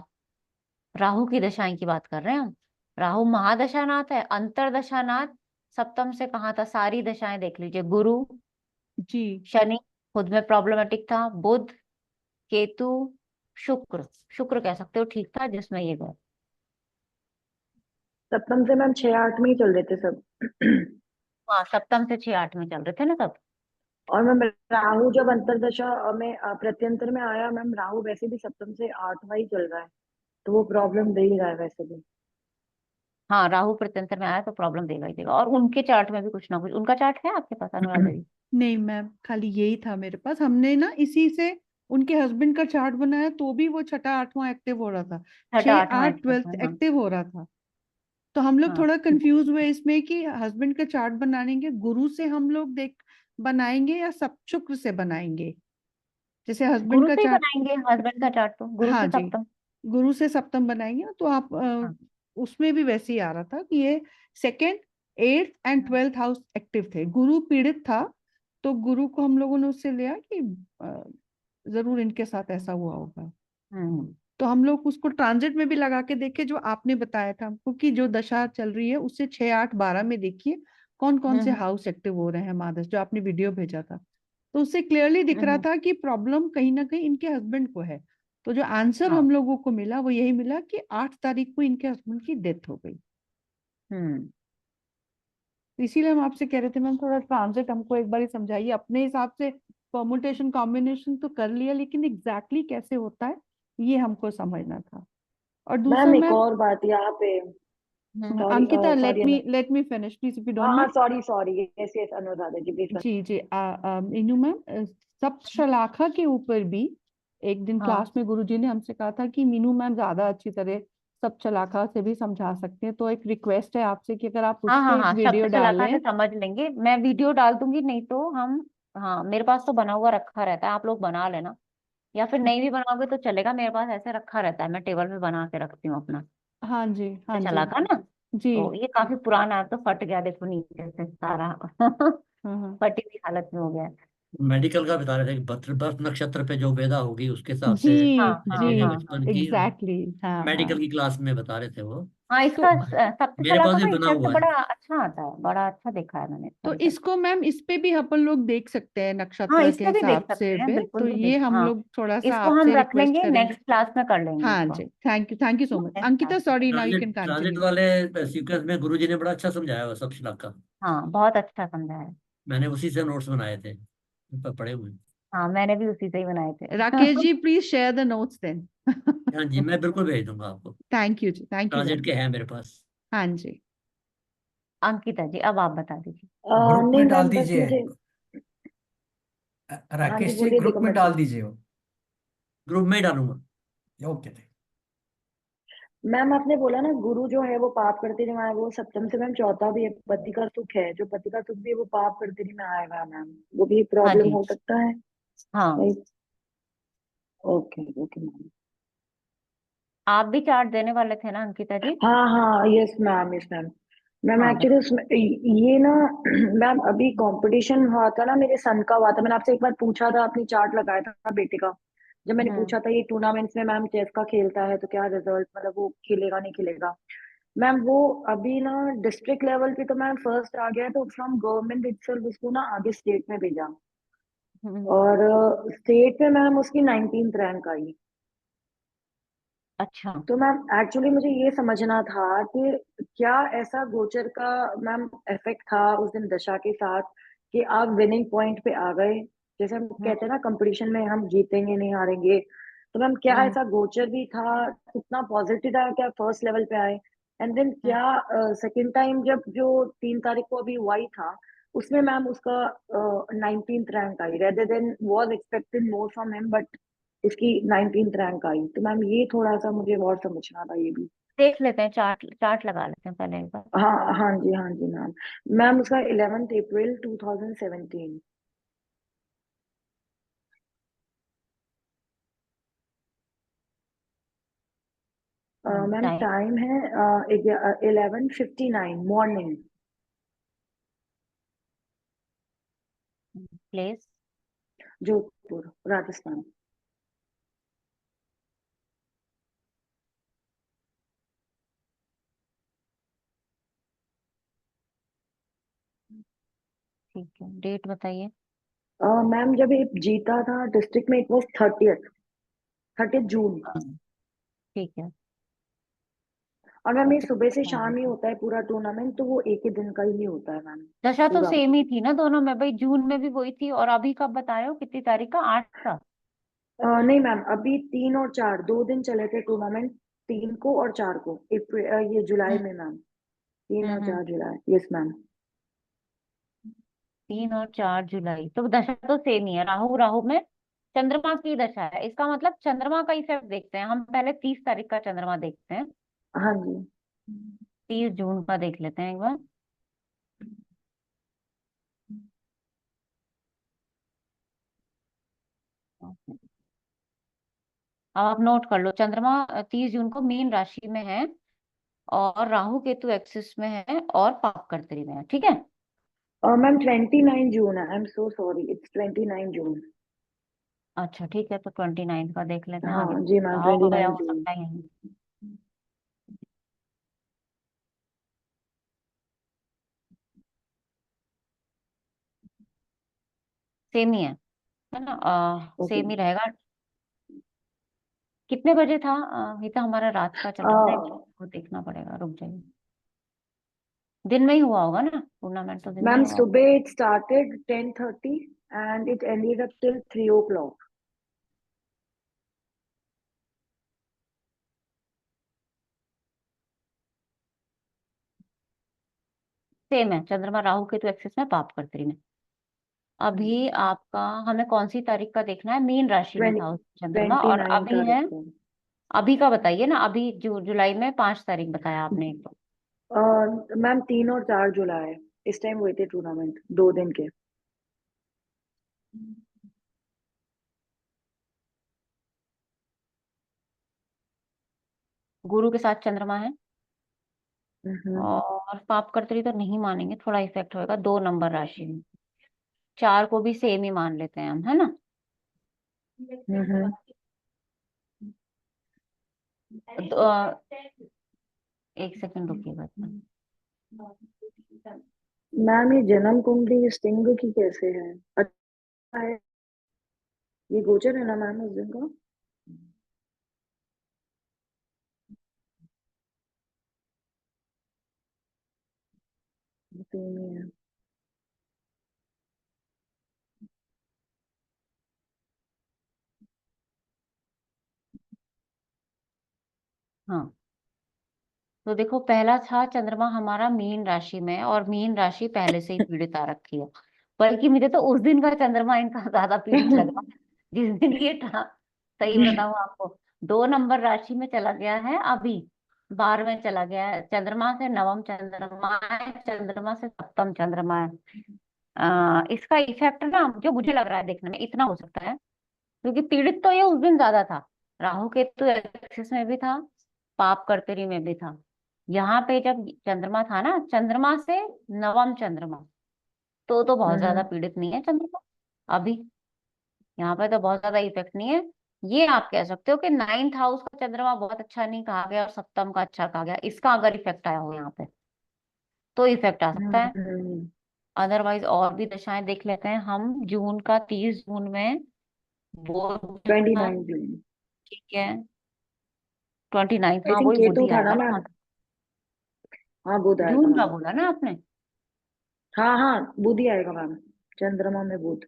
राहु की दशाएं की बात कर रहे हैं हम। राहु महादशानाथ है, अंतरदशानाथ सप्तम से कहाँ था, सारी दशाएं देख लीजिए। गुरु, जी शनि खुद में प्रॉब्लमेटिक था, बुध, केतु, शुक्र, शुक्र कह सकते हो ठीक था जिसमें ये गए। सप्तम से मैम 6-8 में ही चल रहे थे सब। हाँ, सप्तम से 6-8 में चल रहे थे ना सब। और मैम राहु जब अंतरदशा में प्रत्यंतर में आया मैम, राहु वैसे भी सप्तम से 8वां ही चल रहा है, तो वो प्रॉब्लम दे ही रहा है वैसे भी। हाँ, राहु प्रत्यंतर में आया तो प्रॉब्लम देगा ही देगा। और उनके चार्ट में भी कुछ ना कुछ, उनका चार्ट है आपके पास अनुराधा जी? नहीं मैम, खाली यही था मेरे पास। हमने ना इसी से उनके हस्बैंड का चार्ट बनाया, तो भी वो 6वां 8वां एक्टिव हो रहा था, 6 8वां 6 8 12 हाँ। एक्टिव हो रहा था। तो हम लोग हाँ, थोड़ा कंफ्यूज हुए इसमें कि हस्बैंड का चार्ट बनाएंगे गुरु से हम लोग देख बनाएंगे या सब शुक्र से बनाएंगे। जैसे हस्बैंड गुरु का से ही चार्ट, बनाएंगे हस्बैंड का चार्ट, तो गुरु हाँ से जी, सप्तम। गुरु से सप्तम बनाएंगे ना, तो आप हाँ। उसमें भी वैसे ही आ रहा था कि ये 2nd 8th and 12th house active थे, गुरु पीड़ित था। तो गुरु को हम लोगों ने उससे लिया कि जरूर इनके साथ ऐसा हुआ होगा। हम्म। तो हम लोग उसको ट्रांजिट में भी लगा के देखे, जो आपने बताया था हमको कि जो दशा चल रही है उससे 6 8 12 में देखिए कौन कौन से हम्म। हाउस एक्टिव हो रहे हैं मादस, जो आपने वीडियो भेजा था। तो उससे क्लियरली दिख रहा हम्म। था कि प्रॉब्लम कहीं ना कहीं इनके हस्बैंड को है। तो जो आंसर हाँ। हम लोगों को मिला वो यही मिला कि 8 तारीख को इनके हस्बैंड की डेथ हो गई। हम्म। तो इसीलिए हम आपसे कह रहे थे मैम, थोड़ा ट्रांजिट हमको एक बार ही समझाइए। अपने हिसाब से परमुटेशन कॉम्बिनेशन तो कर लिया, लेकिन एग्जैक्टली कैसे होता है ये हमको समझना था। और दूसरा मैम एक मैम, और बात यहाँ पे, sorry Ankita, sorry let me finish please if you don't हाँ हाँ mind. Sorry sorry, yes yes Anuradha ji please. जी जी, मीनू मैम, सप्तशलाखा के ऊपर भी एक दिन हाँ। क्लास में गुरुजी ने हमसे कहा था कि मीनू मैम ज्यादा अच्छी तरह सप्तशलाखा से भी समझा सकते हैं। तो एक रिक्वेस्ट है आपसे कि अगर आप उस हाँ हाँ पे एक हाँ, वीडियो शब्द शलाका से डालें। समझ लेंगे, मैं वीडियो डाल दूंगी, नहीं तो हम, हाँ मेरे पास तो बना हुआ रखा रहता है, आप लोग बना लेना, या फिर नहीं भी बनाओगे तो चलेगा, मेरे पास ऐसे रखा रहता है, मैं टेबल पे बना के रखती हूँ अपना हाँ जी, हाँ जी, शलाका ना। जी। तो ये काफी पुराना है, तो फट गया देखो नीचे से सारा हाँ हाँ फटी हुई हालत में हो गया है। मेडिकल का बता रहे थे कि बर्थ नक्षत्र पे जो वेदा होगी उसके हिसाब जी, से हाँ जी, देखेंगे हाँ हाँ। बचपन की। एग्जैक्टली, हाँ मेडिकल हाँ। की क्लास में बता रहे थे वो। हाँ, तो इसका सप्त मेरे शलाका पास भी का बना इफेक्ट हुआ है। बड़ा अच्छा आता है, बड़ा अच्छा देखा है मैंने तो इसका। इसको मैम इस पे भी अपन लोग देख सकते हैं हाँ, नक्षत्र इस के पे भी देख हिसाब से सकते हैं, भी। बिल्कुल तो भी ये देख, हम हाँ लोग थोड़ा सा इसको हम आपसे रख रिक्वेस्ट लेंगे, करेंगे। नेक्स्ट क्लास में कर लेंगे हाँ इसको। जी, thank you so much next Ankita, class में। Sorry now you can transit continue. वाले सीक्वेंस में गुरुजी ने बड़ा अच्छा समझाया हुआ सब श्लोक का। हाँ, बहुत अच्छा समझा है। मैंने उसी से नोट्स बनाए थे, पढ़े हुए हैं। हाँ, मैंने भी उसी से ही बनाए थे Rakesh ji please share the notes then. हाँ जी, मैं बिल्कुल भेज दूंगा आपको। थैंक यू जी, थैंक यू वेरी ट्रांजिट के मच। हैं मेरे पास। हाँ जी। अंकिता जी, अब आप बता दीजिए। ग्रुप नहीं में डाल मैम बस दीजिए, मुझे, हाँ जी राकेश जी बोलिए ग्रुप में दिगंबर डाल जी। दीजिए वो। ग्रुप में ही डालूंगा। ओके थे। मैम आपने बोला ना गुरु जो है वो पाप करते रहे वो सप्तम से मैम चौथा भी है, पति का सुख है, जो पति का सुख भी है वो पाप करते रहे में आएगा मैम, वो भी हाँ प्रॉब्लम जी। हो सकता है। हाँ, राइट, ओके ओके मैम। आप भी चार्ट देने वाले थे ना अंकिता जी? हाँ हाँ yes ma'am, yes ma'am. Ma'am हाँ एक्चुअली उसमें ये ना मैम अभी कंपटीशन हुआ था ना, मेरे सन का हुआ था, मैंने आपसे एक बार पूछा था, आपने चार्ट लगाया था बेटे का, जब मैंने हम्म। पूछा था ये टूर्नामेंट्स में मैम चेस का खेलता है तो क्या रिजल्ट, मतलब वो खेलेगा नहीं खेलेगा। मैम वो अभी ना डिस्ट्रिक्ट लेवल पे तो मैम फर्स्ट आ गया है, तो फ्रॉम गवर्नमेंट इटसेल्फ उसको ना आगे स्टेट में भेजा, हम्म। और स्टेट में मैम उसकी 19th रैंक आई। अच्छा। तो मैम एक्चुअली मुझे ये समझना था कि क्या ऐसा गोचर का मैम इफेक्ट था उस दिन दशा के साथ कि आप विनिंग पॉइंट पे आ गए, जैसे हम हम्म। कहते हैं ना कंपटीशन में हम जीतेंगे नहीं हारेंगे, तो मैम क्या हम्म। ऐसा गोचर भी था, कितना पॉजिटिव था, क्या फर्स्ट लेवल पे आए, एंड देन हम्म। क्या सेकेंड टाइम जब जो 3 तारीख को अभी हुआ ही था उसमें मैम उसका 19th rank I, rather than was expected more from him, but उसकी 19th रैंक आई, तो मैम ये थोड़ा सा मुझे और समझना था ये भी। देख लेते हैं, चार्ट चार्ट लगा लेते हैं पहले एक बार। हाँ जी मैम। मैम उसका 11th अप्रैल 2017। Ma'am time. टाइम है 11:59 मॉर्निंग। प्लेस। जोधपुर राजस्थान। ठीक है, डेट बताइए। मैम जब ये जीता था डिस्ट्रिक्ट में, इट वॉज 30th जून। ठीक है। और मैम ये सुबह से हाँ शाम ही हाँ। होता है पूरा टूर्नामेंट, तो वो एक ही दिन का ही होता है मैम दशा तो पूरा। सेम ही थी ना दोनों में भाई, जून में भी वही थी। और अभी कब बता रहे हो, कितनी तारीख का, 8 का? नहीं मैम, अभी 3 और 4 2 दिन चले थे टूर्नामेंट, 3 को और 4 को, ये जुलाई हम्म में मैम, 3 और 4 हम्म। जुलाई, यस मैम। 3 और 4 जुलाई, तो दशा तो सेम ही है। राहु, राहु में चंद्रमा की दशा है, इसका मतलब चंद्रमा का इफेक्ट देखते हैं हम। पहले 30 तारीख का चंद्रमा देखते हैं। हाँ जी। 30 जून का देख लेते हैं एक बार। अब आप नोट कर लो, चंद्रमा 30 जून को मीन राशि में है, और राहु केतु एक्सिस में है, और पाप कर्तरी में है, ठीक है। मैम 29 जून है, I am so sorry, it's 29 जून। अच्छा ठीक है, तो 29 का देख लेते हैं हाँ आगे। जी मैम, रहा हो ट्वेंटी गया, नाइन हो जून सकता है यही सेम ही है ना? ओके। सेम ही रहेगा। कितने बजे था? ये तो हमारा रात का चल रहा था, एक को देखना पड़ेगा, रुक जाइए। दिन में ही हुआ होगा ना टूर्नामेंट, तो दिन में ही मैम हुआ होगा। सुबह it started 10:30 and it ended up till 3 o'clock। Same है, चंद्रमा राहु केतु एक्सिस में, पाप कर्तरी में। अभी आपका, हमें कौन सी तारीख का देखना है? मीन राशि में था चंद्रमा, ट्वेंटी और नाइन अभी है। तारीख को। अभी का बताइए ना, अभी जुलाई में 5 तारीख बताया आपने एक तो। मैम 3 और 4 जुलाई इस टाइम हुए थे टूर्नामेंट, 2 दिन के। गुरु के साथ चंद्रमा है, हम्म और पाप कर्तरी तो नहीं मानेंगे, थोड़ा इफेक्ट होएगा 2 नंबर राशि में। 4 को भी सेम ही मान लेते हैं हम, है ना? हम्म। तो, एक सेकंड रुकिएगा। मैम ये जन्म कुंडली सिंह की कैसे है? अच्छा है, ये गोचर है ना मैम उस दिन का? सेम ही है। हाँ, तो देखो, पहला था चंद्रमा हमारा मीन राशि में, और मीन राशि पहले से ही पीड़ित आ रखी है। बल्कि मुझे तो उस दिन का चंद्रमा इनका ज्यादा पीड़ित लगा, जिस दिन ये था। सही बताऊं आपको, 2 नंबर राशि में चला गया है अभी, 12 में चला गया है। चंद्रमा से नवम चंद्रमा है, चंद्रमा से सप्तम चंद्रमा है। इसका इफेक्ट ना, जो मुझे लग रहा है देखने में, इतना हो सकता है, क्योंकि पीड़ित तो ये उस दिन ज्यादा था। राहु केतु एक्सिस में भी था, पाप कर्तरी में भी था। यहाँ पे जब चंद्रमा था ना, चंद्रमा से नवम चंद्रमा, तो बहुत ज्यादा हम्म पीड़ित नहीं है चंद्रमा अभी। यहाँ पे तो बहुत ज्यादा इफेक्ट नहीं है। ये आप कह सकते हो कि 9th हाउस का चंद्रमा बहुत अच्छा नहीं कहा गया, और सप्तम का अच्छा कहा गया। इसका अगर इफेक्ट आया हो यहाँ पे, तो इफेक्ट आ सकता है। हम्म। अदरवाइज और भी दशाएं देख लेते हैं हम। जून का, 30 जून में वो ट्वेंटी था, नाइन जून ठीक है। 29, आई हाँ थिंक वही बुध केतु ही था ना आएगा ना मैम? वहाँ पे। हाँ बुध आएगा जून का मैम। बोला ना आपने? हाँ हाँ, बुध ही आएगा मैम, चंद्रमा में बुध।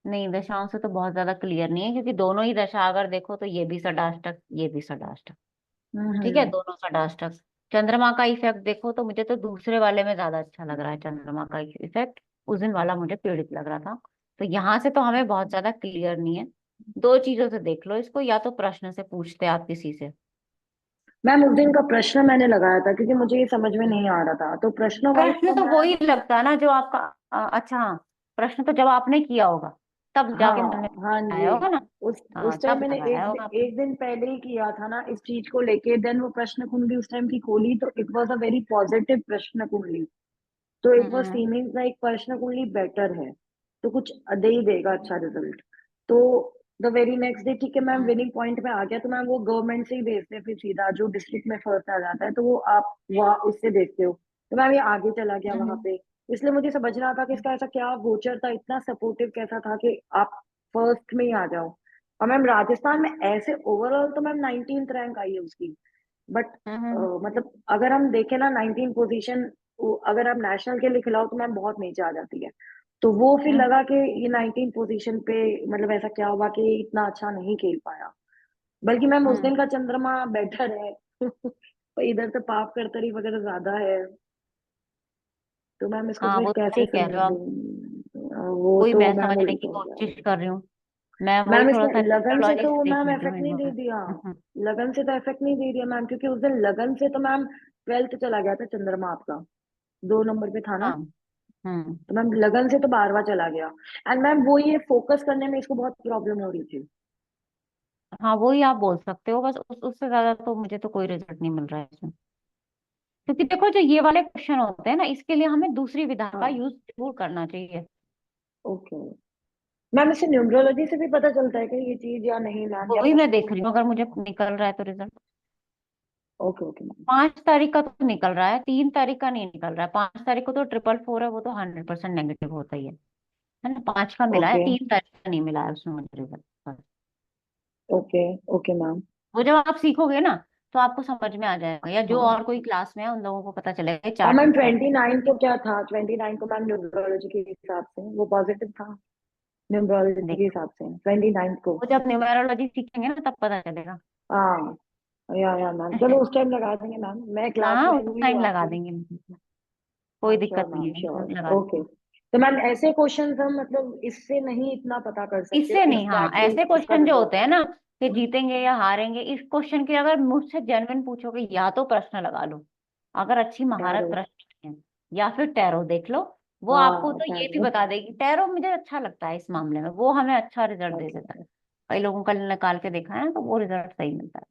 नहीं, दशाओं से तो बहुत ज्यादा क्लियर नहीं है, क्योंकि दोनों ही दशा अगर देखो, तो ये भी षडाष्टक, ये भी षडाष्टक। ठीक है, हम्म। दोनों षडाष्टक। चंद्रमा का इफेक्ट देखो, तो मुझे तो दूसरे वाले में ज्यादा अच्छा लग रहा है चंद्रमा का इफेक्ट। उस दिन वाला मुझे पीड़ित लग रहा था। तो यहाँ से तो हमें बहुत ज्यादा क्लियर नहीं है। दो चीजों से देख लो इसको, या तो प्रश्न से पूछते आप किसी से। मैम उस दिन का प्रश्न मैंने लगाया था, क्योंकि मुझे ये समझ में नहीं आ रहा था, तो प्रश्न वाइज प्रश्न तो तो मैम। वही लगता है ना जो आपका, अच्छा हाँ, प्रश्न तो जब आपने किया होगा, तब जाके मन में हाँ हाँ आया जी। होगा ना। उस हाँ, उस टाइम तब मैंने लगाया एक होगा आपने। एक दिन पहले ही किया था ना इस चीज को लेके, देन वो प्रश्न कुंडली उस टाइम की खोली, तो it was a very positive प्रश्न कुंडली। तो it was hmm seeming like प्रश्न कुंडली बेटर है, तो कुछ दे ही देगा अच्छा रिजल्ट। तो द वेरी नेक्स्ट डे, ठीक है मैम, हम्म विनिंग पॉइंट पे आ गया, तो मैम वो गवर्नमेंट से ही भेजते हैं फिर सीधा, जो डिस्ट्रिक्ट में फर्स्ट आ जाता है, तो वो आप वहाँ उससे देखते हो। तो मैम ये आगे चला गया वहां हम्म पे। इसलिए मुझे समझ रहा था कि इसका ऐसा क्या गोचर था, इतना सपोर्टिव कैसा था कि आप फर्स्ट में ही आ जाओ। और मैम राजस्थान में ऐसे ओवरऑल तो मैम 19th रैंक आई है उसकी, बट मतलब अगर हम देखें ना 19 पोजीशन, अगर आप नेशनल के लिए खिलाओ तो मैम बहुत नीचे आ जाती है। तो वो फिर लगा कि ये 19 पोजीशन पे मतलब ऐसा क्या हुआ कि इतना अच्छा नहीं खेल पाया। बल्कि मैम उस दिन का चंद्रमा बेटर है तो इधर से पाप करतरी वगैरह ज्यादा है, तो मैम इसको हाँ फिर वो तो कैसे सही कह रहे हो आप। समझूं? वो वही तो मैं मैम समझने उल्टा की हो कोशिश गया। कर रही हूँ। मैं वही मैम थोड़ा इसमें सा लगन से न्यूमरोलॉजी तो से देख मैम लेती हूँ इफेक्ट इन नहीं दे लोगों दिया, को। लगन से तो इफेक्ट नहीं दे दिया मैम, क्योंकि उस दिन लगन से तो मैम 12th चला गया था चंद्रमा आपका, 2 नंबर पे था ना। हाँ। हम्म। तो मैम लगन से तो 12वां चला गया। एंड मैम वो ये फोकस करने में इसको बहुत प्रॉब्लम हो रही थी। हाँ वही आप बोल सकते हो, बस उससे ज्यादा तो मुझे तो कोई रिजल्ट नहीं मिल रहा है इसमें। क्योंकि देखो जो ये वाले क्वेश्चन होते हैं ना, इसके लिए हमें दूसरी विधा का हाँ यूज जरूर करना चाहिए। ओके मैम, इससे न्यूमरोलॉजी से भी पता चलता है कि ये चीज या नहीं मैम, या वही मैं फिर? देख रही हूँ, अगर मुझे निकल रहा है तो रिजल्ट। Okay okay ma'am. 5 तारीख का तो निकल रहा है, 3 तारीख का नहीं निकल रहा है। 5 तारीख को तो 444 है, वो तो 100% नेगेटिव होता ही है ना। 5 का मिला है, ओके 3 तारीख का नहीं मिला है उसमें मुझे रिजल्ट। Okay okay ma'am. वो जब आप सीखोगे ना तो आपको समझ में आ जाएगा, या जो हाँ और कोई क्लास में है उन लोगों को पता चलेगा और चार्ट मैम कैसा है। 29 को क्या था? 29 को मैम न्यूमरोलॉजी के हिसाब से वो पॉजिटिव था, न्यूमरोलॉजी के देखो हिसाब से 29 को। वो जब न्यूमेरोलॉजी सीखेंगे ना तब पता चलेगा। हाँ या मैम, चलो उस टाइम लगा देंगे मैम, मैं क्लास हाँ में उस हुई टाइम हूँ लगा आपकी। देंगे, कोई हाँ श्योर दिक्कत नहीं मैम है, श्योर। लगा ओके, देंगे। तो मैम ऐसे क्वेश्चंस हम मतलब इससे नहीं इतना पता कर सकते इससे नहीं, हाँ एग्जैक्टली ऐसे इसका क्वेश्चन जो रिजल्ट? होते हैं ना कि जीतेंगे या हारेंगे, इस क्वेश्चन की अगर मुझसे जेन्युइन पूछोगे, या तो प्रश्न लगा लो अगर अच्छी महारत टैरो। प्रश्न है, या फिर टैरो देख लो। वो आपको हाँ तो ये भी टैरो। बता देगी। टैरो मुझे अच्छा लगता है इस मामले में, वो हमें अच्छा रिजल्ट दे ओके देता है। ओके। कई लोगों का निकाल के देखा है ना, तो वो रिजल्ट सही मिलता है।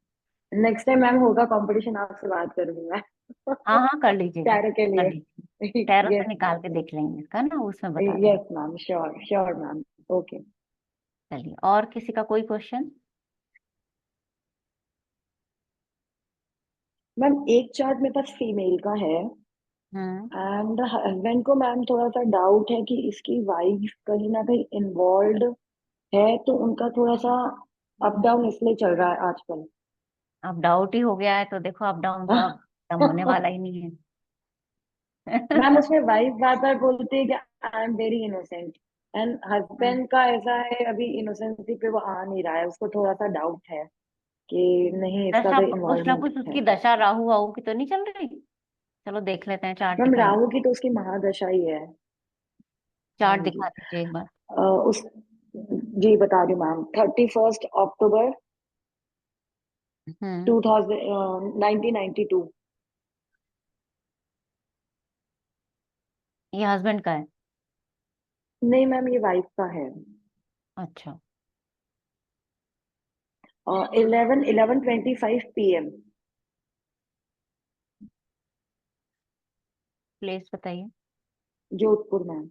नेक्स्ट टाइम मैम होगा कंपटीशन, आपसे बात करूंगी मैं हाँ हाँ कर लीजिएगा, टैरो के कर लिए। लीजिए। टैरो यस से निकाल के देख लेंगे इसका ना, उसमें बता देंगे। Yes ma'am sure sure ma'am. Okay चलिए, और किसी का कोई क्वेश्चन? मैम, एक चार्ट मेरे पास फीमेल का है, हम्म। एंड हस्बैंड को मैम थोड़ा सा डाउट है कि इसकी वाइफ कहीं ना कहीं इन्वॉल्व है, तो उनका थोड़ा सा अप डाउन इसलिए चल रहा है आजकल। अब डाउट ही हो गया है तो देखो, अप डाउन तो अब कम होने वाला ही नहीं मैम है। उसमें वाइफ बार बार बोलती है कि I am very innocent, and hmm, husband का ऐसा है अभी इनोसेंसी पे वो आ नहीं रहा है, उसको थोड़ा सा डाउट है कि नहीं इसका दशा कोई कुछ ना इन्वॉल्वमेंट कुछ है। उसकी दशा राहु वाहु की तो नहीं चल रही? चलो देख लेते हैं, चार्ट मैम दिखाइए। राहु की तो उसकी महादशा ही है। हाँ चार्ट जी। दिखा दीजिए एक बार। उस जी बता रही हूँ मैम, 31 अक्टूबर हम्म। 1992। ये हस्बैंड का है? नहीं मैम, ये वाइफ का है। अच्छा। 11:25 PM। प्लेस बताइए। जोधपुर मैम।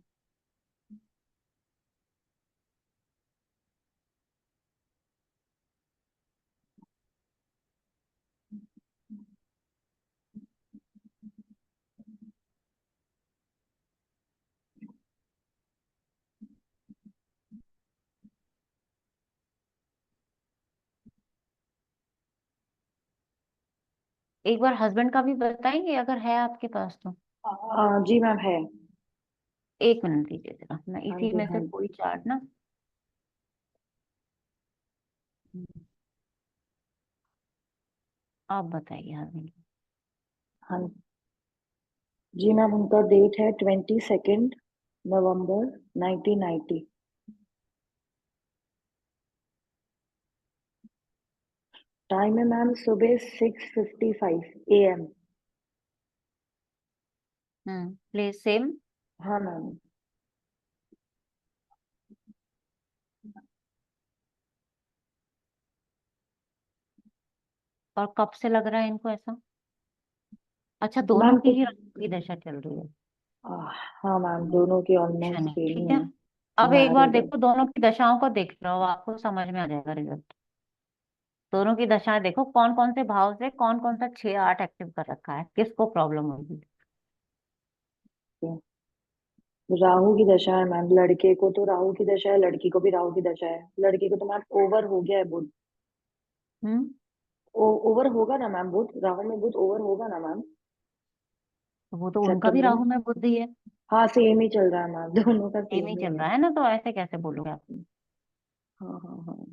एक बार हस्बैंड का भी बताएंगे अगर है आपके पास तो। जी मैम है। 1 मिनट दीजिए जरा, मैं हाँ इसी जी में से हाँ जी। कोई चार्ट ना। आप बताइए हस्बैंड। हाँ जी मैम, उनका डेट है 22 नवंबर 1990। टाइम है मैम सुबह 6:55 AM। Place same. हाँ मैम। और कब से लग रहा है इनको ऐसा? अच्छा, दोनों मैम की कुछ ही राहु की दशा चल रही है। आ, हाँ मैम, दोनों की ऑलमोस्ट शनि, सेम ठीक ही है। है। अब एक बार मैरिड है। देखो, दोनों की दशाओं को देख लो, आपको समझ में आ जाएगा रिजल्ट। दोनों की दशाएं देखो, कौन कौन से भाव से कौन कौन सा 6 8 एक्टिव कर रखा है, किसको प्रॉब्लम होगी। राहु की दशा है मैम, लड़के को तो राहु की दशा है, लड़की को भी राहु की दशा है। लड़के को तो मैम ओवर हो गया है बुध। हम्म। ओवर होगा ना मैम बुध, राहु में बुध ओवर होगा ना मैम तो वो तो उनका भी सितंबर में। राहु में बुद्धि है, हाँ सेम ही चल रहा है मैम, दोनों का सेम ही सेम ही चल है। रहा है ना, तो ऐसे कैसे बोलोगे आप? हाँ हाँ हाँ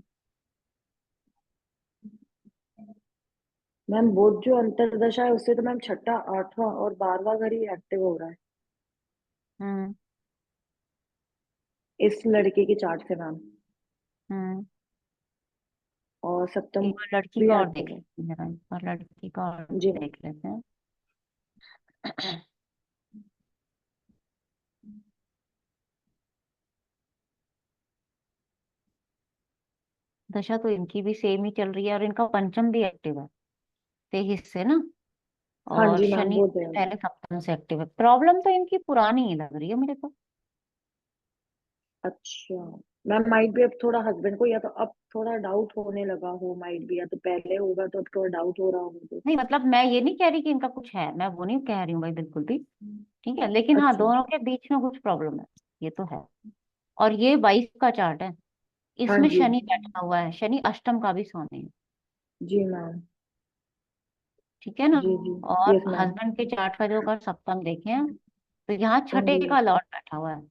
मैम, बुध जो अंतरदशा है उससे तो मैम छठा, आठवां और 12वां घर ही एक्टिव हो रहा है हम्म। इस लड़के की चार्ट से मैम, हम्म। और सप्तम एक बार लड़की भी का और देख एक्टिव है। लेते हैं जरा, एक बार लड़की का और जी मैम। देख लेते हैं। दशा तो इनकी भी सेम ही चल रही है और इनका पंचम भी एक्टिव है 23 से ना, हाँ और जी मैम, शनि वो से है। पहले सप्तम से एक्टिव है। प्रॉब्लम तो इनकी पुरानी ही लग रही है मुझे तो। अच्छा मैम, माइट भी अब थोड़ा हस्बैंड को, या तो अब थोड़ा डाउट होने लगा हो, माइट भी, या तो पहले होगा तो अब थोड़ा डाउट हो रहा हो मुझे। नहीं मतलब मैं ये नहीं कह रही कि इनका कुछ है, मैं वो नहीं कह रही हूँ भाई बिल्कुल भी, ठीक है, लेकिन हाँ अच्छा। दोनों के बीच में कुछ प्रॉब्लम है, ये तो है। और ये 22 का चार्ट है, हाँ इसमें जी। शनि बैठा हुआ है, शनि अष्टम का भी स्वामी है, जी मैम। ठीक है ना। जी जी। और यस मैम। हस्बैंड के चार्ट का जो अगर सप्तम देखें तो यहाँ हाँ छठे जी। का लॉर्ड बैठा हुआ है।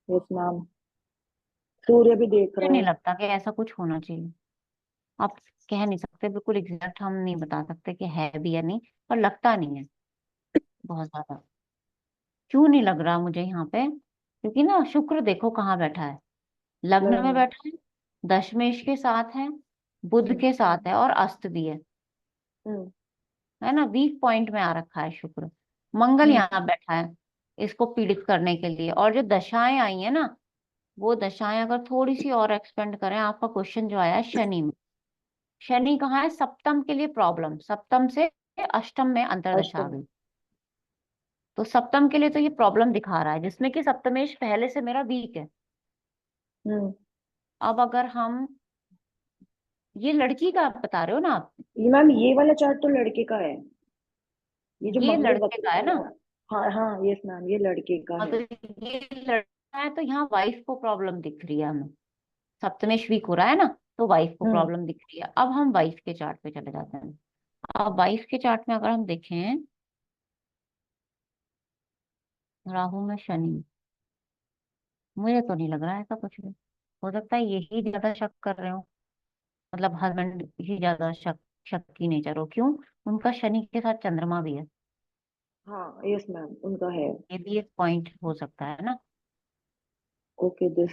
यस मैम, सूर्य भी देख मुझे रहा नहीं है। लगता कि ऐसा कुछ होना चाहिए। आप कह नहीं सकते बिल्कुल एग्जैक्ट, हम नहीं बता सकते कि है भी या नहीं, पर लगता नहीं है बहुत ज्यादा। क्यों नहीं लग रहा मुझे यहाँ पे? क्योंकि ना शुक्र देखो कहाँ बैठा है, लग्न में हम्म बैठा है, दशमेश के साथ है, बुध हम्म के साथ है और अस्त भी हम्म है ना, वीक पॉइंट में आ रखा है शुक्र। मंगल हम्म यहाँ बैठा है इसको पीड़ित करने के लिए। और जो दशाएं आई है ना, वो दशाएं अगर थोड़ी सी और एक्सपेंड करें, आपका क्वेश्चन जो आया है शनि में, शनि कहाँ है? सप्तम के लिए प्रॉब्लम, सप्तम से अष्टम में अंतर्दशा आ अष्टम। गई, तो सप्तम के लिए तो ये प्रॉब्लम दिखा रहा है, जिसमें कि सप्तमेश पहले से मेरा वीक है। हम्म। अब अगर हम, ये लड़की का आप बता रहे हो ना आप? ये मैम, ये वाला चार्ट तो लड़के का है, ये जो ये मंगल लड़के वक्र का है ना। वाला। हाँ हाँ यस मैम, ये लड़के का हाँ, तो है। ये लड़का है तो यहाँ वाइफ को प्रॉब्लम दिख रही है हमें, सप्तमेश वीक हो रहा है ना, तो वाइफ को हम्म। प्रॉब्लम दिख रही है। अब हम वाइफ के चार्ट पे चले जाते हैं। अब वाइफ के चार्ट में अगर हम देखें, राहु में शनि, मुझे तो नहीं लग रहा है ऐसा कुछ भी। हो सकता है यही ज्यादा शक कर रहे हो, मतलब हस्बैंड ही ज्यादा शक की नेचर हो। क्यों? उनका शनि के साथ चंद्रमा भी है, हाँ यस मैम, उनका है। ये भी एक पॉइंट हो सकता है ना। Okay, this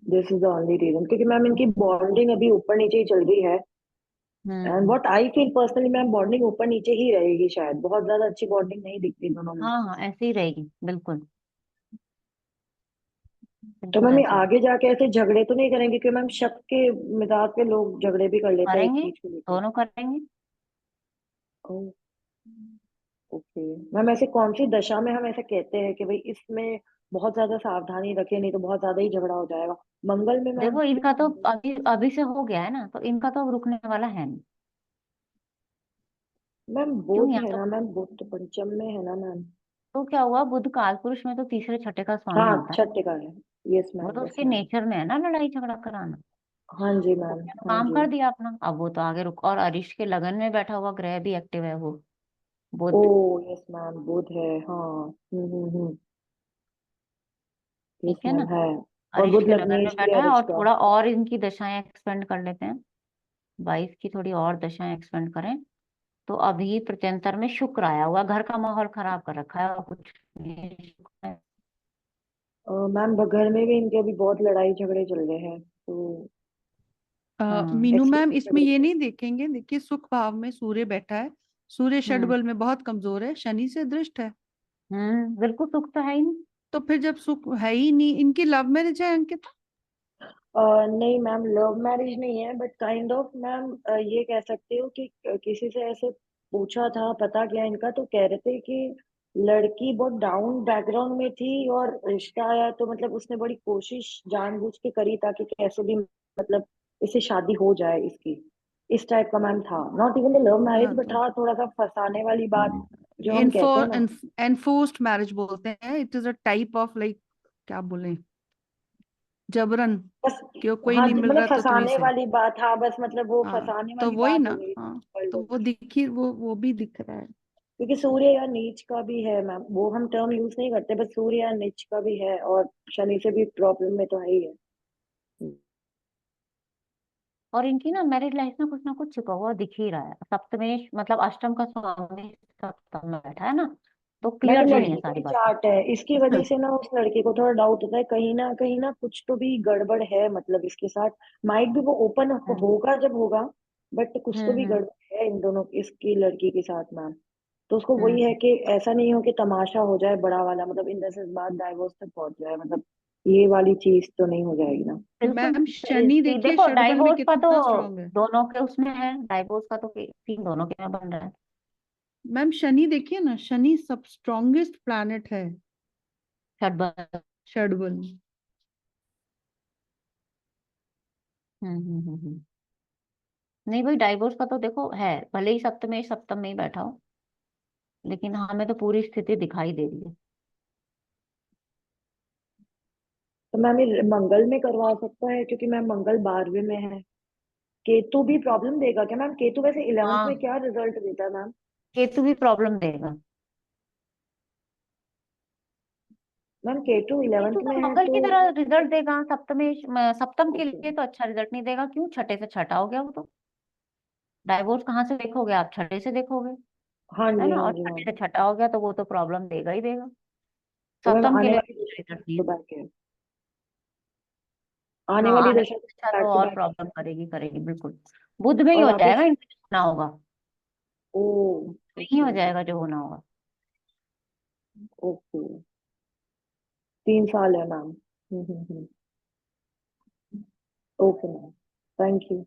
this is the only reason, क्योंकि मैम इनकी बॉन्डिंग अभी ऊपर नीचे ही चल रही है। And hmm. What I feel personally ma'am, bonding ऊपर नीचे ही रहेगी शायद, बहुत ज्यादा अच्छी बॉन्डिंग नहीं दिखती दोनों में। हाँ हाँ ऐसे ही रहेगी, बिल्कुल तो बिल्कुल मैम ये ऐसे ही आगे जाके ऐसे झगड़े तो नहीं करेंगे? क्योंकि मैम शक के मिजाज के लोग झगड़े भी कर लेते हैं इस करेंगे, चीज को लेकर। दोनों करेंगे। ओके मैम, ऐसे कौन सी दशा में हम ऐसे कहते हैं कि भाई इसमें बहुत ज्यादा सावधानी रखें, नहीं तो बहुत ज्यादा ही झगड़ा हो जाएगा? मंगल में मैम? देखो इनका तो अभी अभी से हो गया है ना, तो इनका तो अब रुकने वाला है नहीं। मैम क्यों? बुध यहाँ है तो, ना मैम, बुध तो पंचम में है ना मैम। तो क्या हुआ, बुध काल पुरुष में तो तीसरे छठे का स्वामी हाँ होता है, छठे का है। यस वो मैम तो यस उसके मैम। नेचर में है ना लड़ाई झगड़ा कराना। हाँ जी मैम। उसने तो हाँ काम जी। कर दिया अपना, अब वो तो आगे रुक। और अरिष्ट के लगन में बैठा हुआ ग्रह भी एक्टिव है वो, ओ बुध, यस मैम, बुध है। हाँ। यस ठीक है मैम ना। है। और अरिष्ट बुध के लगन में लग्नेश भी है बैठा है, अरिश और का। थोड़ा और इनकी दशाएं एक्सपेंड कर लेते हैं, 22 की थोड़ी और दशाएं एक्सपेंड करें, तो अभी प्रत्यंतर में शुक्र आया हुआ, घर का माहौल खराब कर रखा है और कुछ नहीं, शुक्र है। मैम घर में भी इनके अभी बहुत लड़ाई झगड़े चल रहे हैं, तो हाँ। मीनू मैम, एक्सीडेंट इसमें झगड़े ये चल नहीं देखेंगे, देखिए सुख भाव में सूर्य बैठा है, सूर्य हम्म। षटबल में बहुत कमजोर है, शनि से दृष्ट है। बिल्कुल सुख तो है ही नहीं। तो फिर जब सुख है ही नहीं, इनकी लव मैरिज है अंकिता? नहीं मैम, लव मैरिज नहीं है, बट काइंड ऑफ मैम ये कह सकते हो कि किसी से ऐसे पूछा था, पता किया इनका, तो कह रहे थे कि लड़की बहुत डाउन बैकग्राउंड में थी और रिश्ता आया तो मतलब उसने बड़ी कोशिश जानबूझ के करी ताकि कैसे भी मतलब इससे शादी हो जाए इसकी, इस टाइप का मैम था। Not even the love marriage, हाँ बट तो हाँ थोड़ा सा फंसाने वाली बात जो हम कहते हैं ना, एनफोर्स्ड मैरिज बोलते हैं, it is a type of like, क्या बोले, जबरन, बस। क्यों कोई हाँ नहीं मिल मतलब रहा तो तू ही फंसाने सही। वाली बात, हाँ बस मतलब वो हाँ फंसाने तो वाली वही बात हो ना, गई हाँ वर्ल्ड तो में। वो दिखी, वो भी दिख रहा है। क्योंकि सूर्य या नीच का भी है मैम, वो हम टर्म यूज नहीं करते, बस सूर्य या नीच का भी है, और शनि से भी प्रॉब्लम में तो है ही है। और इनकी ना मैरिज लाइफ में कुछ ना कुछ छिपा हुआ दिख ही रहा है। सप्तमेश मतलब अष्टम का स्वामी सप्तम में बैठा है ना, तो मैम क्लियर ये तो नहीं है लड़की का सारी ही बातें। चार्ट है, इसकी वजह से ना उस लड़के को थोड़ा डाउट होता है, कहीं ना कुछ तो भी गड़बड़ है, मतलब इसके साथ। माइट भी वो ओपन हम्म होगा जब होगा, बट कुछ तो भी हम्म गड़बड़ है इन दोनों, इसकी लड़की के साथ मैम। तो उसको वही है हम्म कि ऐसा नहीं हो कि तमाशा हो जाए बड़ा वाला, मतलब इन 10 बाद डाइवोर्स तक पहुंच जाए, मतलब ये वाली चीज तो नहीं हो जाएगी ना। बिल्कुल मैम शनि देखिए देखो षडबल में डाइवोर्स का तो कितना स्ट्रांग है। दोनों के उसमें है, डाइवोर्स का तो सीन दोनों के में बन रहा है। मैम शनि देखिए ना, शनि सब स्ट्रॉन्गेस्ट प्लैनेट है षटबल। षडबल। हम्म। नहीं भाई, डाइवोर्स का तो देखो है, भले ही सप्तम में ही बैठा हो, लेकिन हमें तो पूरी स्थिति दिखाई दे रही है। तो मैम ये मंगल में करवा सकता है, क्योंकि मैम मंगल 12वें में है। केतु भी प्रॉब्लम देगा क्या मैम? केतु वैसे 11th में हाँ, क्या रिजल्ट देता है मैम? केतु भी प्रॉब्लम देगा। मैम केतु केतु 11th तो में है मंगल तो। की तरह रिजल्ट देगा। सप्तम के ओके। लिए तो अच्छा रिजल्ट नहीं देगा, क्यों? छठे से छठा हो गया वो तो। डाइवोर्स कहाँ से देखोगे आप? छठे से देखोगे, हाँ है जी ना? हाँ और जी छठे मैम। से छठा हो गया तो वो तो प्रॉब्लम देगा ही देगा। तो मैम सप्तम के आने लिए वाली तो दशा रिजल्ट नहीं तो है। बैक है, आने हाँ, वाली आने दशा वाली दशा बैक तो टू और बैक है। प्रॉब्लम करेगी करेगी बिल्कुल। बुध में ही और हो आगे। जाएगा, इनका जो होना होगा ओ। नहीं हो ओके जाएगा जो होना होगा। ओके। 3 साल है ma'am. Okay ma'am, thank you.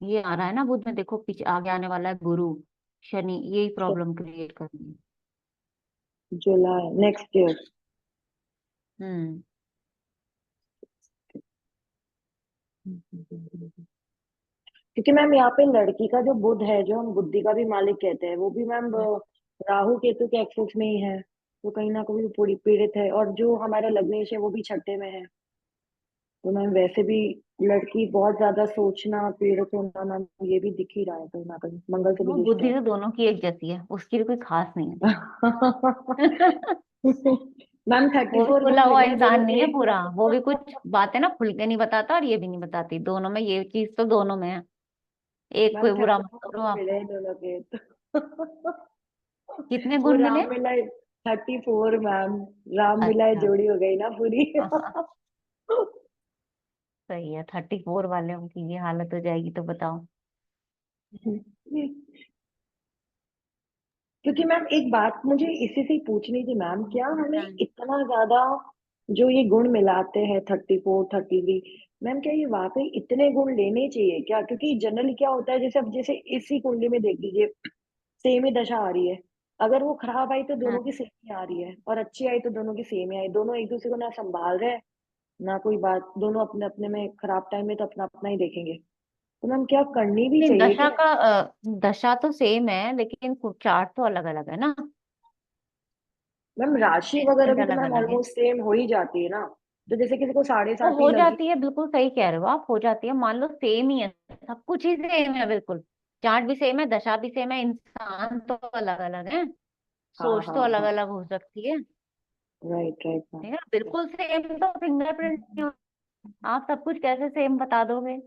ये आ रहा है ना बुध में, देखो पीछे आगे आने वाला है गुरु शनि, यही प्रॉब्लम क्रिएट करनी है। July next year. हम्म क्योंकि मैम यहाँ पे लड़की का जो बुध है, जो हम बुद्धि का भी मालिक कहते हैं, वो भी मैम राहु केतु के एक्सेस में ही है, तो कहीं ना कहीं पूरी पीड़ित है। और जो हमारा लग्नेश है वो भी छठे में है, तो मैम वैसे भी लड़की बहुत ज्यादा सोचना, पीड़ित होना मैम, ये भी दिख ही रहा है कहीं ना कहीं, मंगल से वो भी दृष्टि बुद्धि है। तो दोनों की एक जैसी है, उसकी भी कोई खास नहीं है। मैम वो भी 34 खुला गुण हुआ मिले हैं इंसान दोनों नहीं के। है पूरा, वो भी कुछ बातें ना खुल के नहीं बताता और ये भी नहीं बताती, दोनों में ये चीज तो दोनों में है। एक मैम कोई बुरा मत 34 करो गुण आप। मिले हैं दोनों के तो। कितने वो गुण मिले? राम मिला 34 मैम, राम मिला अच्छा। जोड़ी हो गई ना पूरी। हाँ, सही है। 34 वाले की ये हालत हो जाएगी तो बताओ। क्योंकि मैम एक बात मुझे इसी से ही पूछनी थी मैम, क्या हमें हम्म इतना ज्यादा जो ये गुण मिलाते हैं 34 33, मैम क्या ये वाकई इतने गुण लेने चाहिए क्या? क्योंकि जनरली क्या होता है, जैसे अब जैसे इसी कुंडली में देख लीजिए, सेम ही दशा आ रही है, अगर वो खराब आई तो हम्म। दोनों की सेम ही आ रही है, और अच्छी आई तो दोनों की सेम ही आई, दोनों एक दूसरे को ना संभाल रहे हैं, ना कोई बात, दोनों अपने अपने में खराब टाइम में तो अपना अपना ही देखेंगे। तो मैम क्या करनी भी नहीं, चाहिए क्या? दशा तो सेम है लेकिन चार्ट तो अलग अलग है ना, मैम राशि वगैरह प्लेसमेंट भी तो अलग मैम अलग है। ऑलमोस्ट सेम हो ही जाती है ना, तो जैसे किसी को साढ़े वो सात ही हो लगी। जाती है, बिल्कुल सही कह रहे हो आप, हो जाती है। मान लो सेम ही है, सब कुछ ही सेम है बिल्कुल। चार्ट भी सेम है, दशा भी सेम है, इंसान तो अलग अलग है, हाँ सोच हाँ तो अलग हाँ। अलग हो सकती है। Right right ma'am. ठीक है, बिल्कुल सेम तो फिंगरप्रिंट नहीं हो। आप सब कुछ कैसे सेम बता दोगे?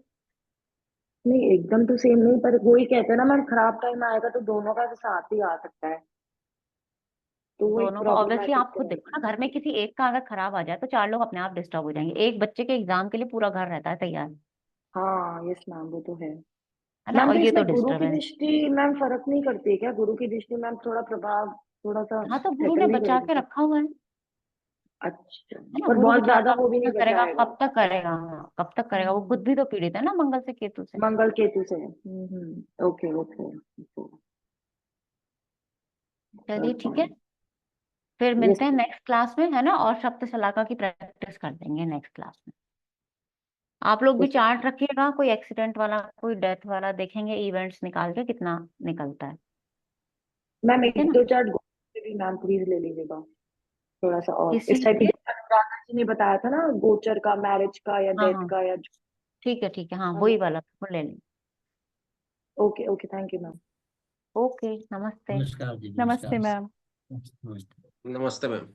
नहीं एकदम तो सेम नहीं, पर वही कहते हैं ना मैम, खराब टाइम आएगा तो दोनों का तो साथ ही आ सकता है, तो वो एक दोनों का ऑब्वियसली प्रॉब्लमेटिक आप तो खुद है। देखो ना, घर में किसी एक का अगर खराब आ जाए तो चार लोग अपने आप डिस्टर्ब हो जाएंगे। एक बच्चे के एग्जाम के लिए पूरा घर रहता है तैयार, हाँ यस मैम, वो तो है। है ना? मैम और तो ये इसमें तो गुरु की डिस्टर्बेंस। दृष्टि मैम फर्क नहीं करती है क्या? गुरु की दृष्टि मैम थोड़ा प्रभाव, थोड़ा सा हाँ, तो गुरु ने सेटल नहीं बचा करेगी के क्या? रखा हुआ है अच्छा। है ना? पर गुरु बहुत ज्यादा बेचारा वो भी अपना नहीं करेगा, बचाएगा। कब तक करेगा? हाँ, कब तक करेगा? वो खुद भी तो पीड़ित है ना मंगल से केतु से। मंगल केतु से। Okay okay. चलिए ठीक है, फिर यस। मिलते हैं नेक्स्ट क्लास में, है ना? और सप्त शलाका की प्रैक्टिस कर देंगे नेक्स्ट क्लास में। आप लोग भी उस चार्ट रखिएगा, कोई एक्सीडेंट वाला कोई डेथ वाला देखेंगे इवेंट्स निकाल के कितना निकलता है। मैम ठीक है एक ना? दो चार्ट भी मैम प्लीज ले लीजिएगा थोड़ा सा, और किस इस चीज टाइप की के? जैसे अनुराधा जी ने बताया था ना, गोचर का, मैरिज का या हाँ डेथ हाँ का या ठीक है, हाँ वही वाला वो ले लें। Okay okay, thank you ma'am. Okay, नमस्ते। नमस्कार जी, नमस्ते नमस्कार। मैम। नमस्ते। नमस्ते मैम।